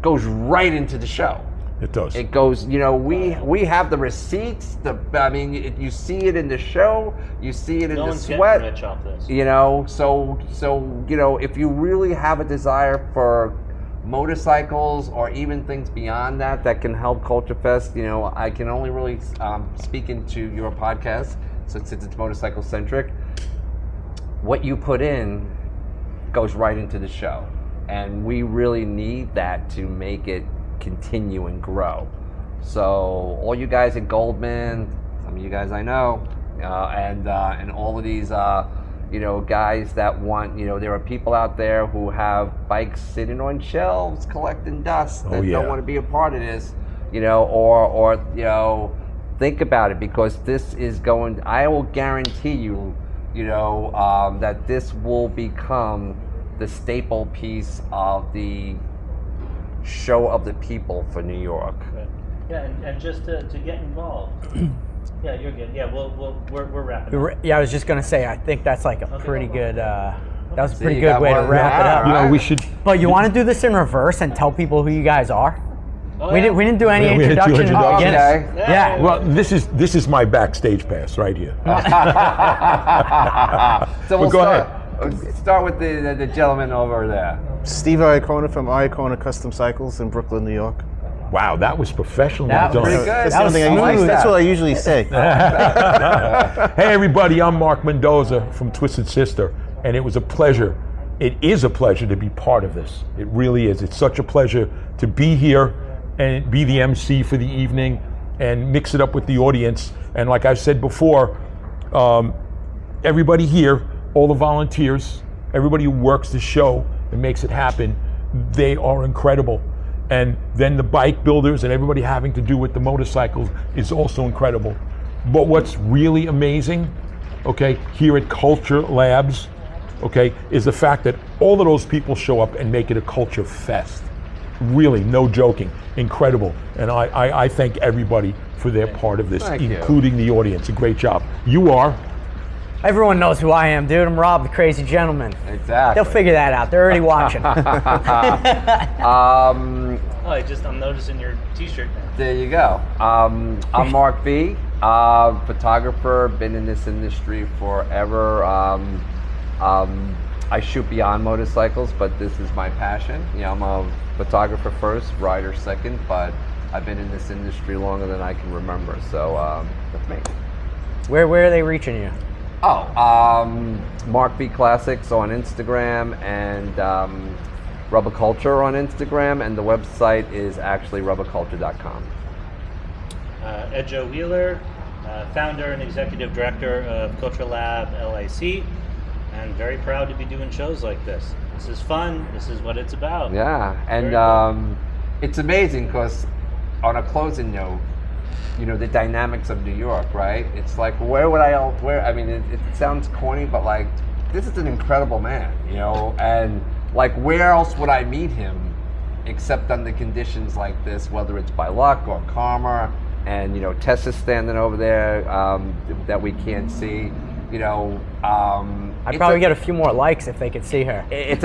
goes right into the show. It does. It goes, we have the receipts, you see it in the show, you see it in the sweat. Getting rich off this. So if you really have a desire for motorcycles or even things beyond that can help Culture Fest, I can only really speak into your podcast, since it's motorcycle centric. What you put in goes right into the show. And we really need that to make it continue and grow. So all you guys at Goldman, some of you guys I know, and all of these guys that want, there are people out there who have bikes sitting on shelves collecting dust that don't want to be a part of this, or think about it, because this is going, I will guarantee you, that this will become the staple piece of the show of the people for New York. Right. Yeah, and just to get involved. Yeah, you're good. Yeah, we're wrapping up. Yeah, I was just gonna say, I think that's like a pretty good. That was a pretty good way to wrap it up. Right. We should. But you want to do this in reverse and tell people who you guys are? Oh, We didn't do any We didn't do introduction. introduction. Okay. Yeah. Well, this is my backstage pass right here. So we'll go start with the gentleman over there. Steve Iacona from Iacona Custom Cycles in Brooklyn, New York. Wow, that was professionally That done. was Pretty good. That's, the only thing I usually, smooth. that's what I usually say. Hey everybody, I'm Mark Mendoza from Twisted Sister, and it was a pleasure. It is a pleasure to be part of this. It really is. It's such a pleasure to be here and be the MC for the evening and mix it up with the audience. And like I said before, everybody here, all the volunteers, everybody who works the show, and makes it happen, they are incredible. And then the bike builders and everybody having to do with the motorcycles is also incredible. But what's really amazing, okay, here at Culture Labs, okay, is the fact that all of those people show up and make it a culture fest. Really, no joking, incredible. And I thank everybody for their part of this, Thank you. including the audience. A great job. You are. Everyone knows who I am, dude. I'm Rob, the crazy gentleman. Exactly. They'll figure that out. They're already watching. I'm noticing your T-shirt now. There you go. I'm Mark V, photographer, been in this industry forever. I shoot beyond motorcycles, but this is my passion. You know, I'm a photographer first, rider second, but I've been in this industry longer than I can remember, so that's me. Where are they reaching you? Mark V Classics on Instagram and Rubber Culture on Instagram, and the website is actually rubberculture.com. Edjo Wheeler, founder and executive director of Culture Lab LIC, and very proud to be doing shows like this. This is fun. This is what it's about. Yeah, and it's amazing because on a closing note, you know, the dynamics of New York, right? It's like, I mean, it sounds corny, but like, this is an incredible man, you know, and like, where else would I meet him except under conditions like this, whether it's by luck or karma, and, you know, Tessa's standing over there that we can't see, you know. I'd probably get a few more likes if they could see her. It's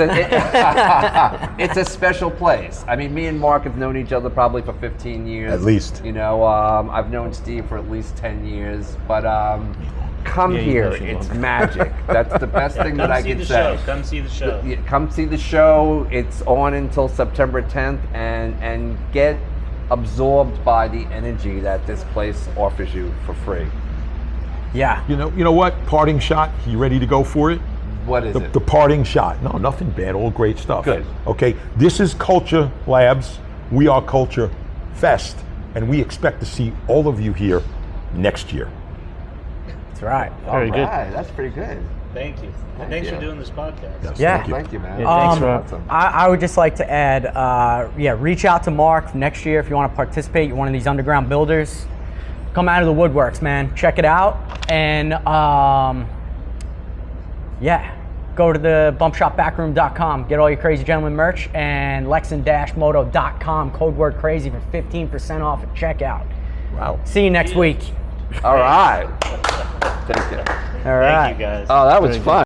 a special place. I mean, me and Mark have known each other probably for 15 years. At least. You know, I've known Steve for at least 10 years. But come here, it's magic. That's the best thing that I can say. Come see the show. Come see the show. It's on until September 10th, and get absorbed by the energy that this place offers you for free. Yeah. You know what? Parting shot. You ready to go for it? What is it? The parting shot. No, nothing bad. All great stuff. Good. Okay. This is Culture Labs. We are Culture Fest, and we expect to see all of you here next year. That's right. Very good. Right, that's pretty good. Thank you. And thanks for doing this podcast. Yes, Yeah. thank you. Thank you, man. Yeah, thanks, Rob. Awesome. I would just like to add, reach out to Mark next year if you want to participate. You're one of these underground builders. Come out of the woodworks, man. Check it out. And go to the bumpshopbackroom.com. Get all your Crazy Gentleman merch, and lexan-moto.com. Code word crazy for 15% off at checkout. Wow. See you next week. All right. Thank you. All right. Thank you, guys. Oh, that was fun.